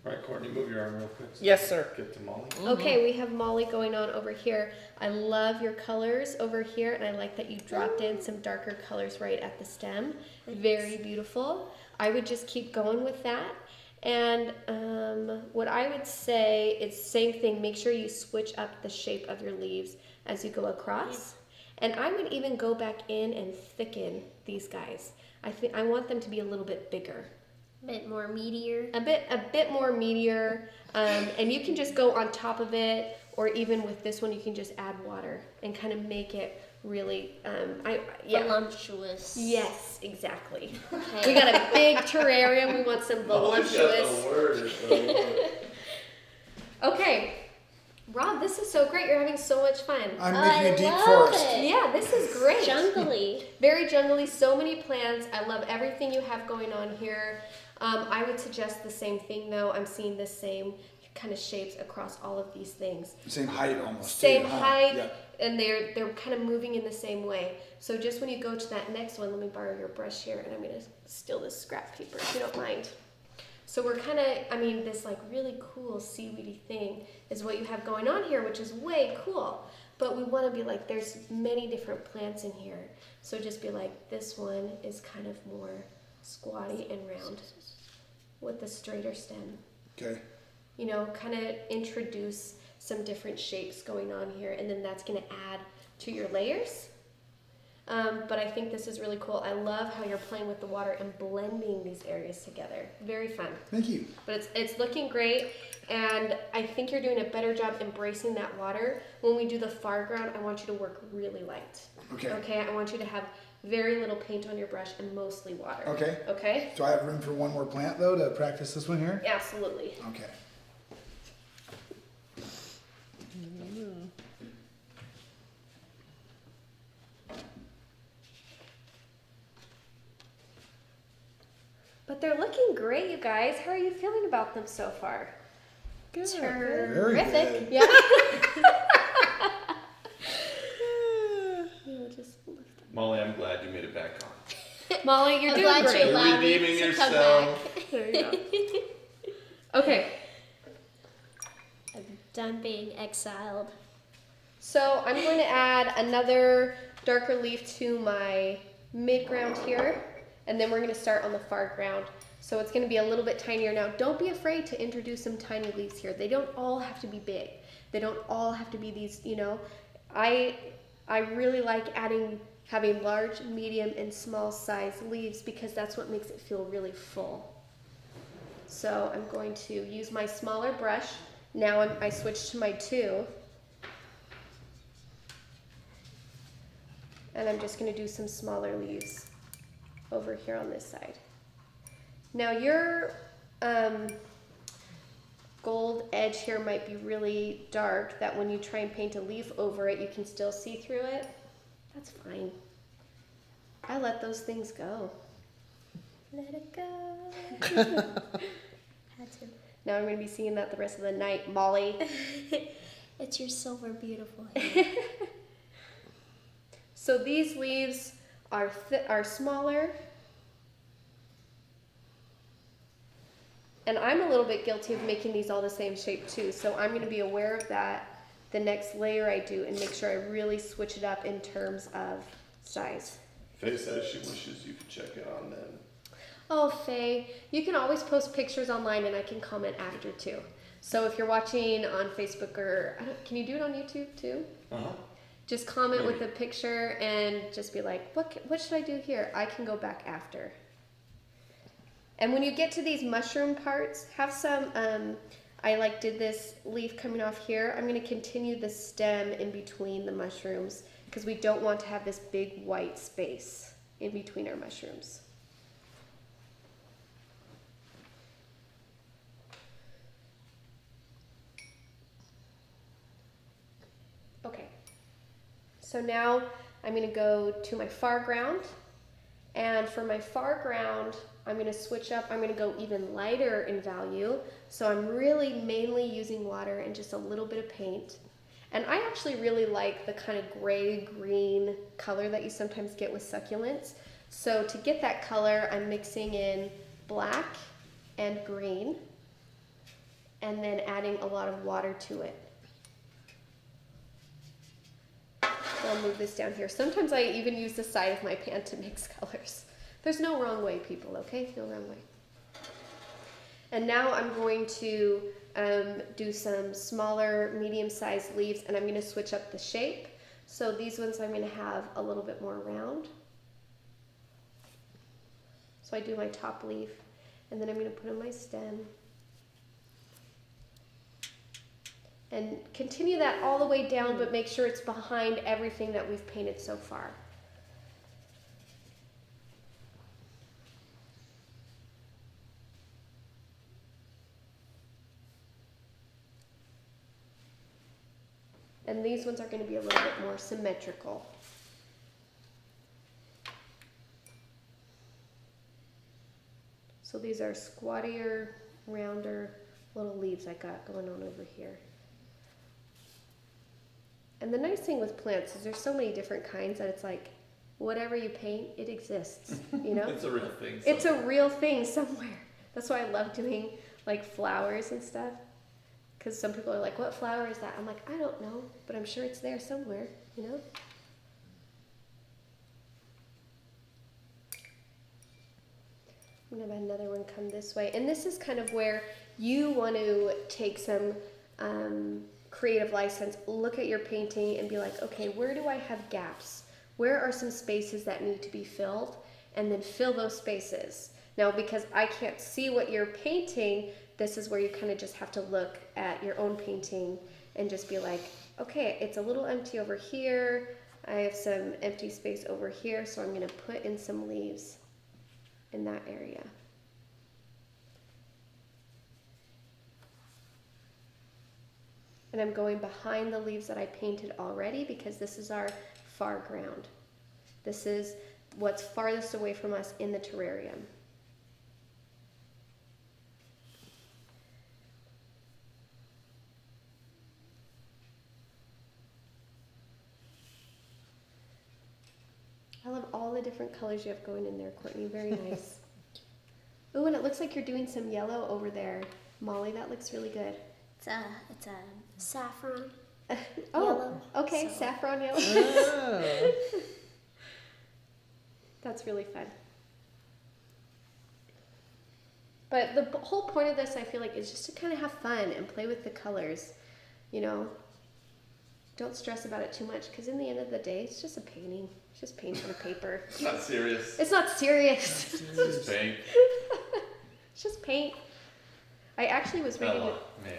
All right, Courtney, move your arm real quick. So Yes, sir. Get to Molly. Okay, we have Molly going on over here. I love your colors over here, and I like that you dropped in some darker colors right at the stem. Very beautiful. I would just keep going with that. And what I would say is same thing. Make sure you switch up the shape of your leaves as you go across. And I would even go back in and thicken these guys. I want them to be a little bit bigger. A bit more meatier. A bit more meatier, and you can just go on top of it, or even with this one, you can just add water and kind of make it really, Voluptuous. Yes, exactly. Okay. We got a big terrarium. We want some voluptuous. Okay, Rob, this is so great. You're having so much fun. I'm I making a deep love forest. it. Yeah, this is great. Jungly. Very jungly, so many plants. I love everything you have going on here. I would suggest the same thing though. I'm seeing the same kind of shapes across all of these things. Same height almost. Same too, huh? height, Yeah. and they're kind of moving in the same way. So just when you go to that next one, let me borrow your brush here, and I'm gonna steal this scrap paper if you don't mind. So we're kind of, this like really cool seaweedy thing is what you have going on here, which is way cool. But we want to be like, there's many different plants in here. So just be like, this one is kind of more squatty and round with the straighter stem. Okay. You know, kind of introduce some different shapes going on here, and then that's going to add to your layers. But I think this is really cool. I love how you're playing with the water and blending these areas together. Very fun. Thank you. But it's looking great, and I think you're doing a better job embracing that water. When we do the far ground, I want you to work really light. Okay. Okay, I want you to have very little paint on your brush and mostly water. Okay. Okay? Do I have room for one more plant though to practice this one here? Absolutely. Okay. But they're looking great, you guys. How are you feeling about them so far? Good. Very Terrific. good. Yeah. Molly, I'm glad you made it back on. Molly, you're I'm doing glad great. you allowed me redeeming to come yourself. back. There you go. Okay, I'm done being exiled. so I'm going to add another darker leaf to my mid ground here, and then we're going to start on the far ground. So it's going to be a little bit tinier. Now, don't be afraid to introduce some tiny leaves here. They don't all have to be big. They don't all have to be these, I really like having large, medium, and small size leaves because that's what makes it feel really full. So I'm going to use my smaller brush. Now I switched to my 2. And I'm just going to do some smaller leaves over here on this side. Now your gold edge here might be really dark, that when you try and paint a leaf over it, you can still see through it. That's fine. I let those things go. Let it go. Had to. Now I'm going to be seeing that the rest of the night, Molly. It's your silver beautiful hair. So these leaves are smaller. And I'm a little bit guilty of making these all the same shape too. So I'm going to be aware of that the next layer I do and make sure I really switch it up in terms of size. Faye says she wishes you could check it on them. Oh, Faye, you can always post pictures online and I can comment after too. So if you're watching on Facebook or, can you do it on YouTube too? Uh-huh. Just comment Maybe. with a picture and just be like, what should I do here? I can go back after. And when you get to these mushroom parts, have some, I like did this leaf coming off here. I'm going to continue the stem in between the mushrooms because we don't want to have this big white space in between our mushrooms. Okay, so now I'm going to go to my foreground, and for my foreground, I'm going to switch up. I'm going to go even lighter in value, so I'm really mainly using water and just a little bit of paint. And I actually really like the kind of gray-green color that you sometimes get with succulents. So to get that color, I'm mixing in black and green, and then adding a lot of water to it. I'll move this down here. Sometimes I even use the side of my pan to mix colors. There's no wrong way, people, okay? No wrong way. And now I'm going to do some smaller, medium-sized leaves, and I'm going to switch up the shape. So these ones I'm going to have a little bit more round. So I do my top leaf, and then I'm going to put in my stem. And continue that all the way down, but make sure it's behind everything that we've painted so far. And these ones are going to be a little bit more symmetrical. So these are squattier, rounder little leaves I got going on over here. And the nice thing with plants is there's so many different kinds that it's like, whatever you paint, it exists, you know? It's a real thing. It's a real thing somewhere. That's why I love doing like flowers and stuff. Because some people are like, what flower is that? I'm like, I don't know, but I'm sure it's there somewhere, you know? I'm gonna have another one come this way. And this is kind of where you want to take some creative license, look at your painting and be like, okay, where do I have gaps? Where are some spaces that need to be filled? And then fill those spaces. Now, because I can't see what you're painting, this is where you kind of just have to look at your own painting and just be like, okay, it's a little empty over here. I have some empty space over here, so I'm going to put in some leaves in that area. And I'm going behind the leaves that I painted already because this is our foreground. This is what's farthest away from us in the terrarium. I love all the different colors you have going in there, Courtney. Very nice. Ooh, and it looks like you're doing some yellow over there. Molly, that looks really good. It's a saffron. Oh, Yellow, okay, so- saffron yellow. Oh. That's really fun. But the whole point of this, I feel like, is just to kind of have fun and play with the colors. You know, don't stress about it too much because in the end of the day, it's just a painting. It's just paint on a paper. It's not serious. It's not serious. It's just paint. It's just paint. I actually was reading. Oh, man.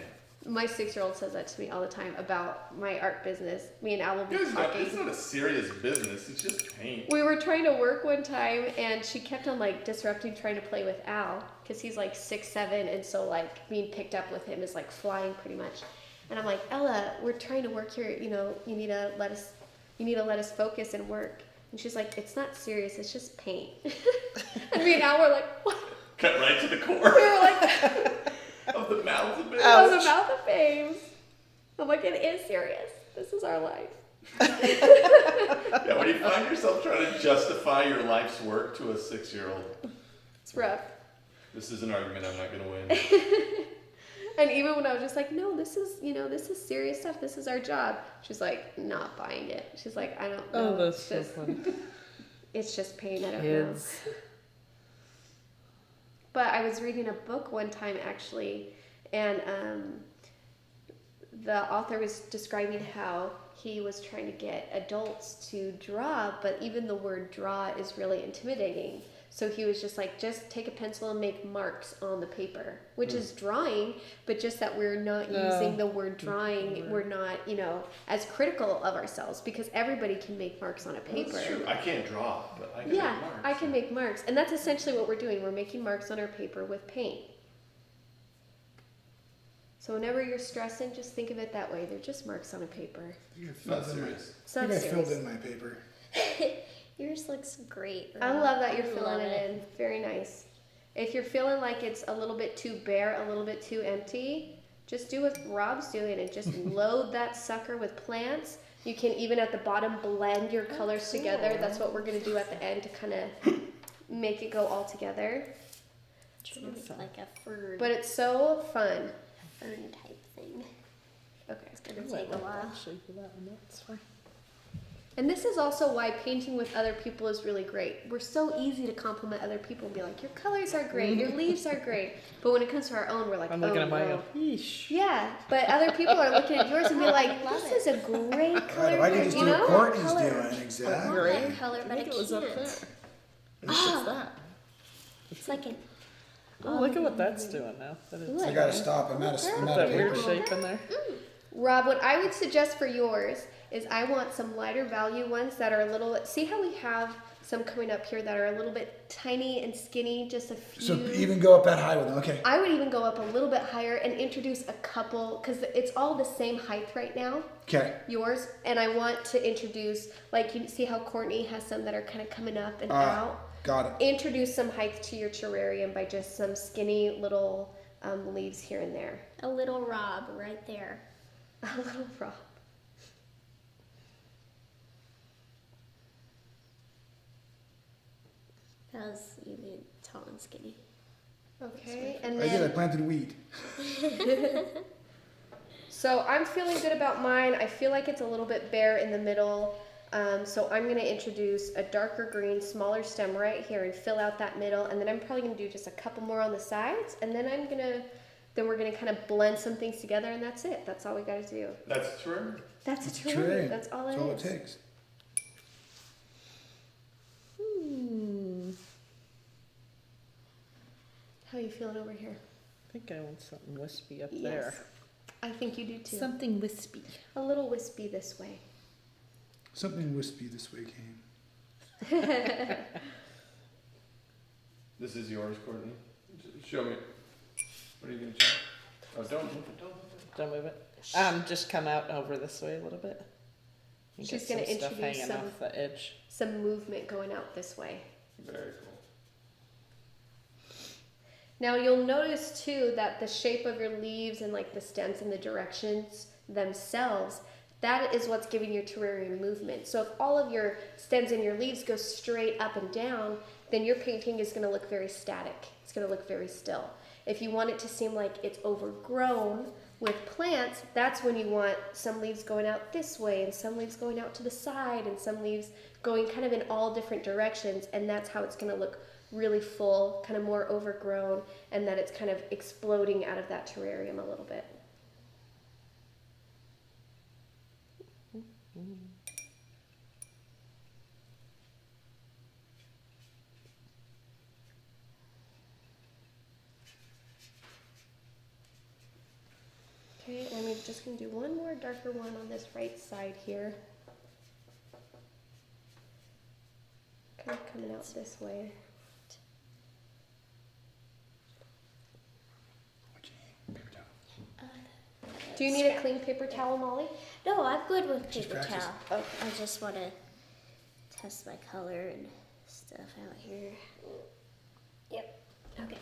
My 6-year-old says that to me all the time about my art business. Me and Al will be It's talking. not a serious business. It's just paint. We were trying to work one time, and she kept on like disrupting, trying to play with Al because he's like 6'7", and so like being picked up with him is like flying pretty much. And I'm like, Ella, we're trying to work here. You know, you need to let us focus and work. And she's like, it's not serious. It's just paint. And me and Al were like, what? Cut right to the core. We were like. Of the mouth of it. Oh, the mouth of babes. I'm like, it is serious. This is our life. Yeah, when you find yourself trying to justify your life's work to a 6-year-old, It's rough. this is an argument I'm not going to win. And even when I was just like, no, this is serious stuff. This is our job. She's like, not buying it. She's like, I don't know. Oh, that's so funny. It's just pain. I don't Kids. know. but I was reading a book one time actually, and the author was describing how he was trying to get adults to draw, but even the word draw is really intimidating. So he was just like, just take a pencil and make marks on the paper, which is drawing, but just that we're not using the word drawing. We're not, as critical of ourselves, because everybody can make marks on a paper. That's true. I can't draw, but I can make marks. I can make marks. And that's essentially what we're doing. We're making marks on our paper with paint. So whenever you're stressing, just think of it that way. They're just marks on a paper. Not serious. It's not I think I serious. filled in my paper. Yours looks great. I love that you're I filling love it in. Very nice. If you're feeling like it's a little bit too bare, a little bit too empty, just do what Rob's doing and just load that sucker with plants. You can even at the bottom blend your colors together. That's what we're going to do at the end to kind of make it go all together. It's gonna be like a fern, But it's so fun. fern type thing. Okay. It's gonna take a while. Shape of that one, that's fine. And this is also why painting with other people is really great. We're so easy to compliment other people and be like, your colors are great, your leaves are great. But when it comes to our own, we're like, I'm looking oh, at mine no. and go, yeesh. Yeah, but other people are looking at yours and be like, this is a great color. Right, if I could just you do what know? Courtney's color. doing, exactly. I want that color, I but I think it was up can't. there. What's that? It's like an. Oh, look at what that's doing now. That is I gotta stop. I'm out of that weird paper. shape in there. Rob, what I would suggest for yours is I want some lighter value ones that are a little, see how we have some coming up here that are a little bit tiny and skinny, just a few. So even go up that high with them. Okay. I would even go up a little bit higher and introduce a couple, because it's all the same height right now, Okay. yours, and I want to introduce, like you see how Courtney has some that are kind of coming up and out. Got it. Introduce some height to your terrarium by just some skinny little leaves here and there. A little Rob right there. A little Rob. Because you mean tall and skinny. Okay, and I did. I then planted weed. so I'm feeling good about mine. I feel like it's a little bit bare in the middle. So I'm going to introduce a darker green, smaller stem right here and fill out that middle. And then I'm probably going to do just a couple more on the sides. And then we're going to kind of blend some things together, and that's it. That's all we got to do. That's true. That's a It's terrarium. true. That's all That's it all is. it takes. How are you feeling over here? I think I want something wispy up Yes. there. I think you do too. Something wispy. A little wispy this way. Something wispy this way came. This is yours, Courtney. Show me. What are you going to show? Oh, don't move it. Don't move it. Just come out over this way a little bit. And She's get gonna some stuff introduce hanging some- off the edge. Some movement going out this way. Very cool. Now you'll notice too that the shape of your leaves and like the stems and the directions themselves, that is what's giving your terrarium movement. So if all of your stems and your leaves go straight up and down, then your painting is going to look very static. It's going to look very still. If you want it to seem like it's overgrown with plants, that's when you want some leaves going out this way and some leaves going out to the side and some leaves going kind of in all different directions, and that's how it's going to look really full, kind of more overgrown, and that it's kind of exploding out of that terrarium a little bit. Okay, and I'm just going to do one more darker one on this right side here. Kind of coming out this way. What you need? Paper towel. Do you need a clean paper towel, Molly? No, I'm good with Just paper practice. towel. I just want to test my color and stuff out here. Yep. Okay.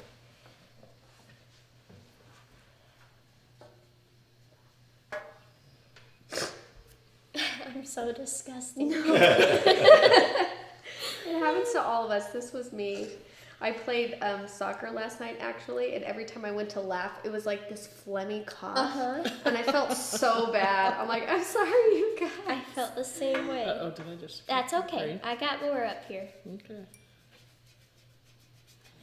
I'm so disgusting. It happens to all of us. This was me. I played soccer last night, actually, and every time I went to laugh, it was like this phlegmy cough. And I felt so bad. I'm like, I'm sorry, you guys. I felt the same way. Uh-oh, did I just... That's okay. Green? I got more up here. Okay.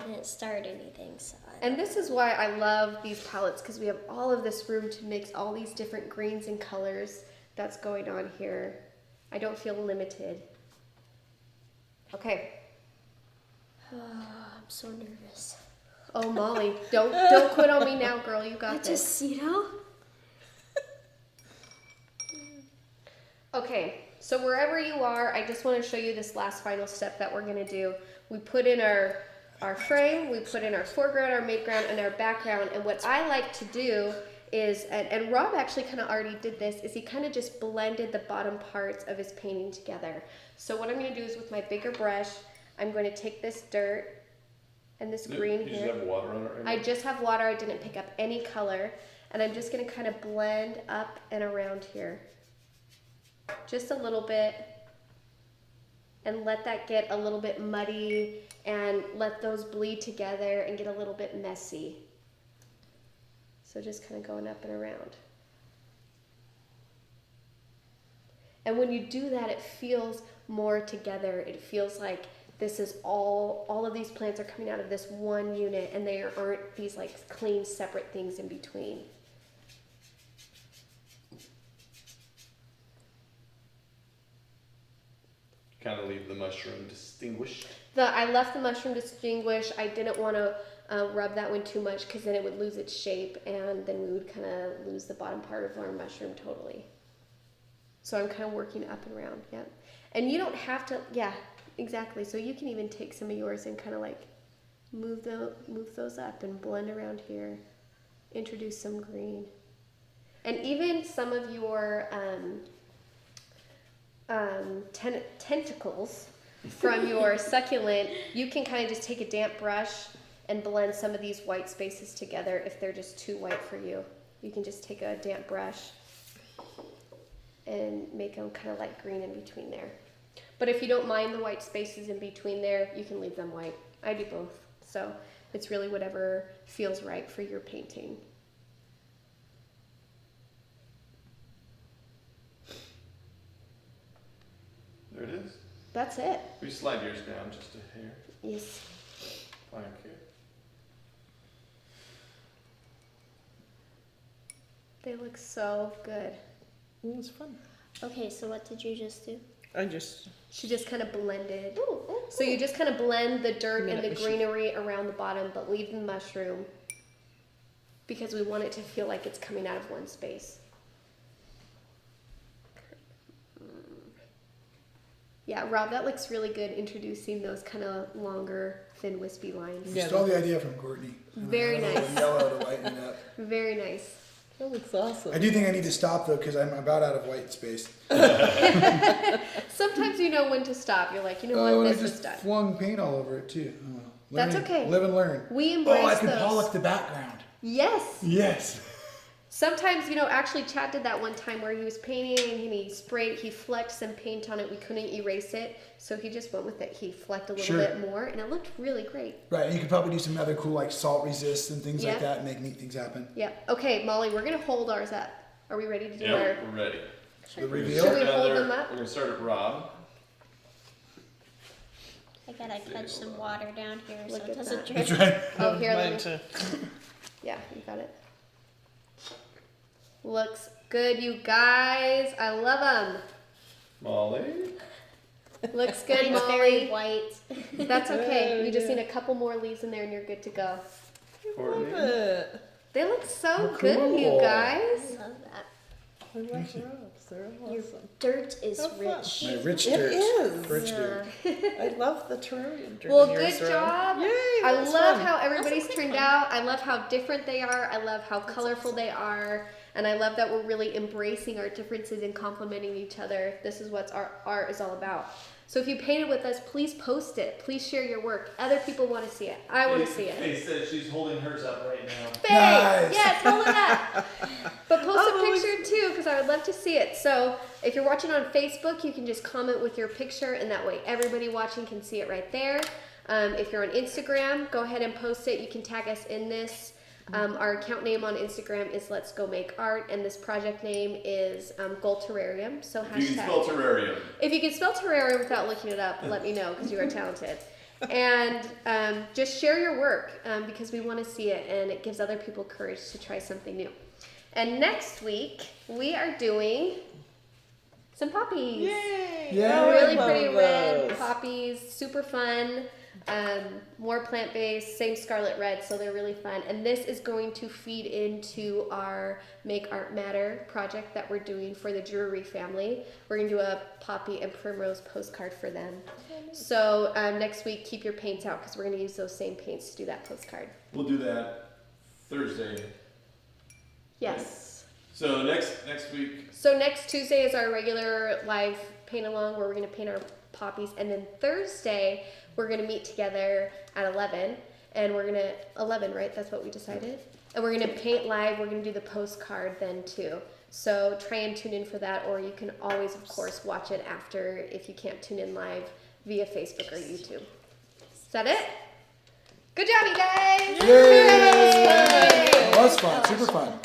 I didn't start anything, so And this is why I love these palettes, because we have all of this room to mix all these different greens and colors that's going on here. I don't feel limited. Okay. I'm so nervous. Oh, Molly, don't quit on me now, girl. You got this. Okay, so wherever you are, I just want to show you this last final step that we're going to do. We put in our frame, we put in our foreground, our midground, and our background. And what I like to do is, and Rob actually kind of already did this, is he kind of just blended the bottom parts of his painting together. So what I'm going to do is with my bigger brush, I'm going to take this dirt and this green here. You just have water on it right now? I just have water, I didn't pick up any color. And I'm just going to kind of blend up and around here. Just a little bit, and let that get a little bit muddy and let those bleed together and get a little bit messy. So just kind of going up and around. And when you do that, it feels more together. It feels like this is all of these plants are coming out of this one unit, and they aren't these like clean separate things in between. Kind of leave the mushroom distinguished. I left the mushroom distinguished. I didn't want to rub that one too much because then it would lose its shape, and then we would kind of lose the bottom part of our mushroom totally. So I'm kind of working up and around, yeah. And you don't have to, yeah, exactly. So you can even take some of yours and kind of like move those up and blend around here. Introduce some green. And even some of your tentacles from your succulent, you can kind of just take a damp brush and blend some of these white spaces together if they're just too white for you. You can just take a damp brush and make them kind of like green in between there. But if you don't mind the white spaces in between there, you can leave them white. I do both. So it's really whatever feels right for your painting. There it is. That's it. We slide yours down just a hair. Yes. Thank you. They look so good. It was fun. Okay, so what did you just do? She just kind of blended. So you just kind of blend the dirt and the Minute greenery around the bottom, but leave the mushroom because we want it to feel like it's coming out of one space. Yeah, Rob, that looks really good introducing those kind of longer, thin, wispy lines. You stole the idea from Courtney. Very nice. Yellow to lighten it up. Very nice. That looks awesome. I do think I need to stop though because I'm about out of white space. Sometimes you know when to stop. You're like, you know Oh, what, I this is just done. flung paint all over it too. Oh, That's learning. okay. Live and learn. We embrace Oh, I could those. pollock the background. Yes. Yes. Sometimes, you know, actually Chad did that one time where he was painting and he flecked some paint on it. We couldn't erase it, so he just went with it. He flecked a little bit more, and it looked really great. Right, and you could probably do some other cool like salt resist and things Yeah. like that and make neat things happen. Yeah. Okay, Molly, we're going to hold ours up. Are we ready to do Yeah, we're ready. The We're reveal. Should we hold them up? We're gonna start at Rob. I gotta catch some water down here so Look it at doesn't that. drip. Right. Oh, here, let Mine me. too. Yeah, you got it. Looks good, you guys. I love them. Molly. Looks good, Mine's very Molly. white. That's okay. You just Yeah. need a couple more leaves in there and you're good to go. Courtney. They look so Oh, good, you cool. I guys. love that. I like rocks. They're Your awesome. dirt is How fun. rich. My rich It dirt. is. Rich dirt. I love the terrarium. Well, in good yours, Rob. job. Yay, I that was love fun. how everybody's quick turned one. out. I love how different they are. I love how colorful they are. And I love that we're really embracing our differences and complementing each other. This is what our art is all about. So if you painted with us, please post it. Please share your work. Other people want to see it. I want to see it. Faye said she's holding hers up right now. Faye! Nice. Yes, hold it up. But post Oh, a picture too, because I would love to see it. So if you're watching on Facebook, you can just comment with your picture, and that way everybody watching can see it right there. If you're on Instagram, go ahead and post it. You can tag us in this. Our account name on Instagram is Let's Go Make Art, and this project name is Gold Terrarium. So You can spell hashtag. terrarium. If you can spell terrarium without looking it up, let me know because you are talented. And just share your work because we want to see it, and it gives other people courage to try something new. And next week, we are doing some poppies. Yay! Yeah. Oh, I Really love pretty red those. poppies, super fun, more plant-based, same scarlet red, so they're really fun. And this is going to feed into our Make Art Matter project that we're doing for the Drury family. We're going to do a poppy and primrose postcard for them. So next week, keep your paints out because we're going to use those same paints to do that postcard. We'll do that Thursday. Yes. So next week. So next Tuesday is our regular live paint along where we're going to paint our poppies, and then Thursday we're going to meet together at 11, and we're going to 11, right? That's what we decided. And we're going to paint live. We're going to do the postcard then too. So try and tune in for that, or you can always, of course, watch it after if you can't tune in live via Facebook or YouTube. Is that it? Good job, you guys! Yay! That was fun. Super fun.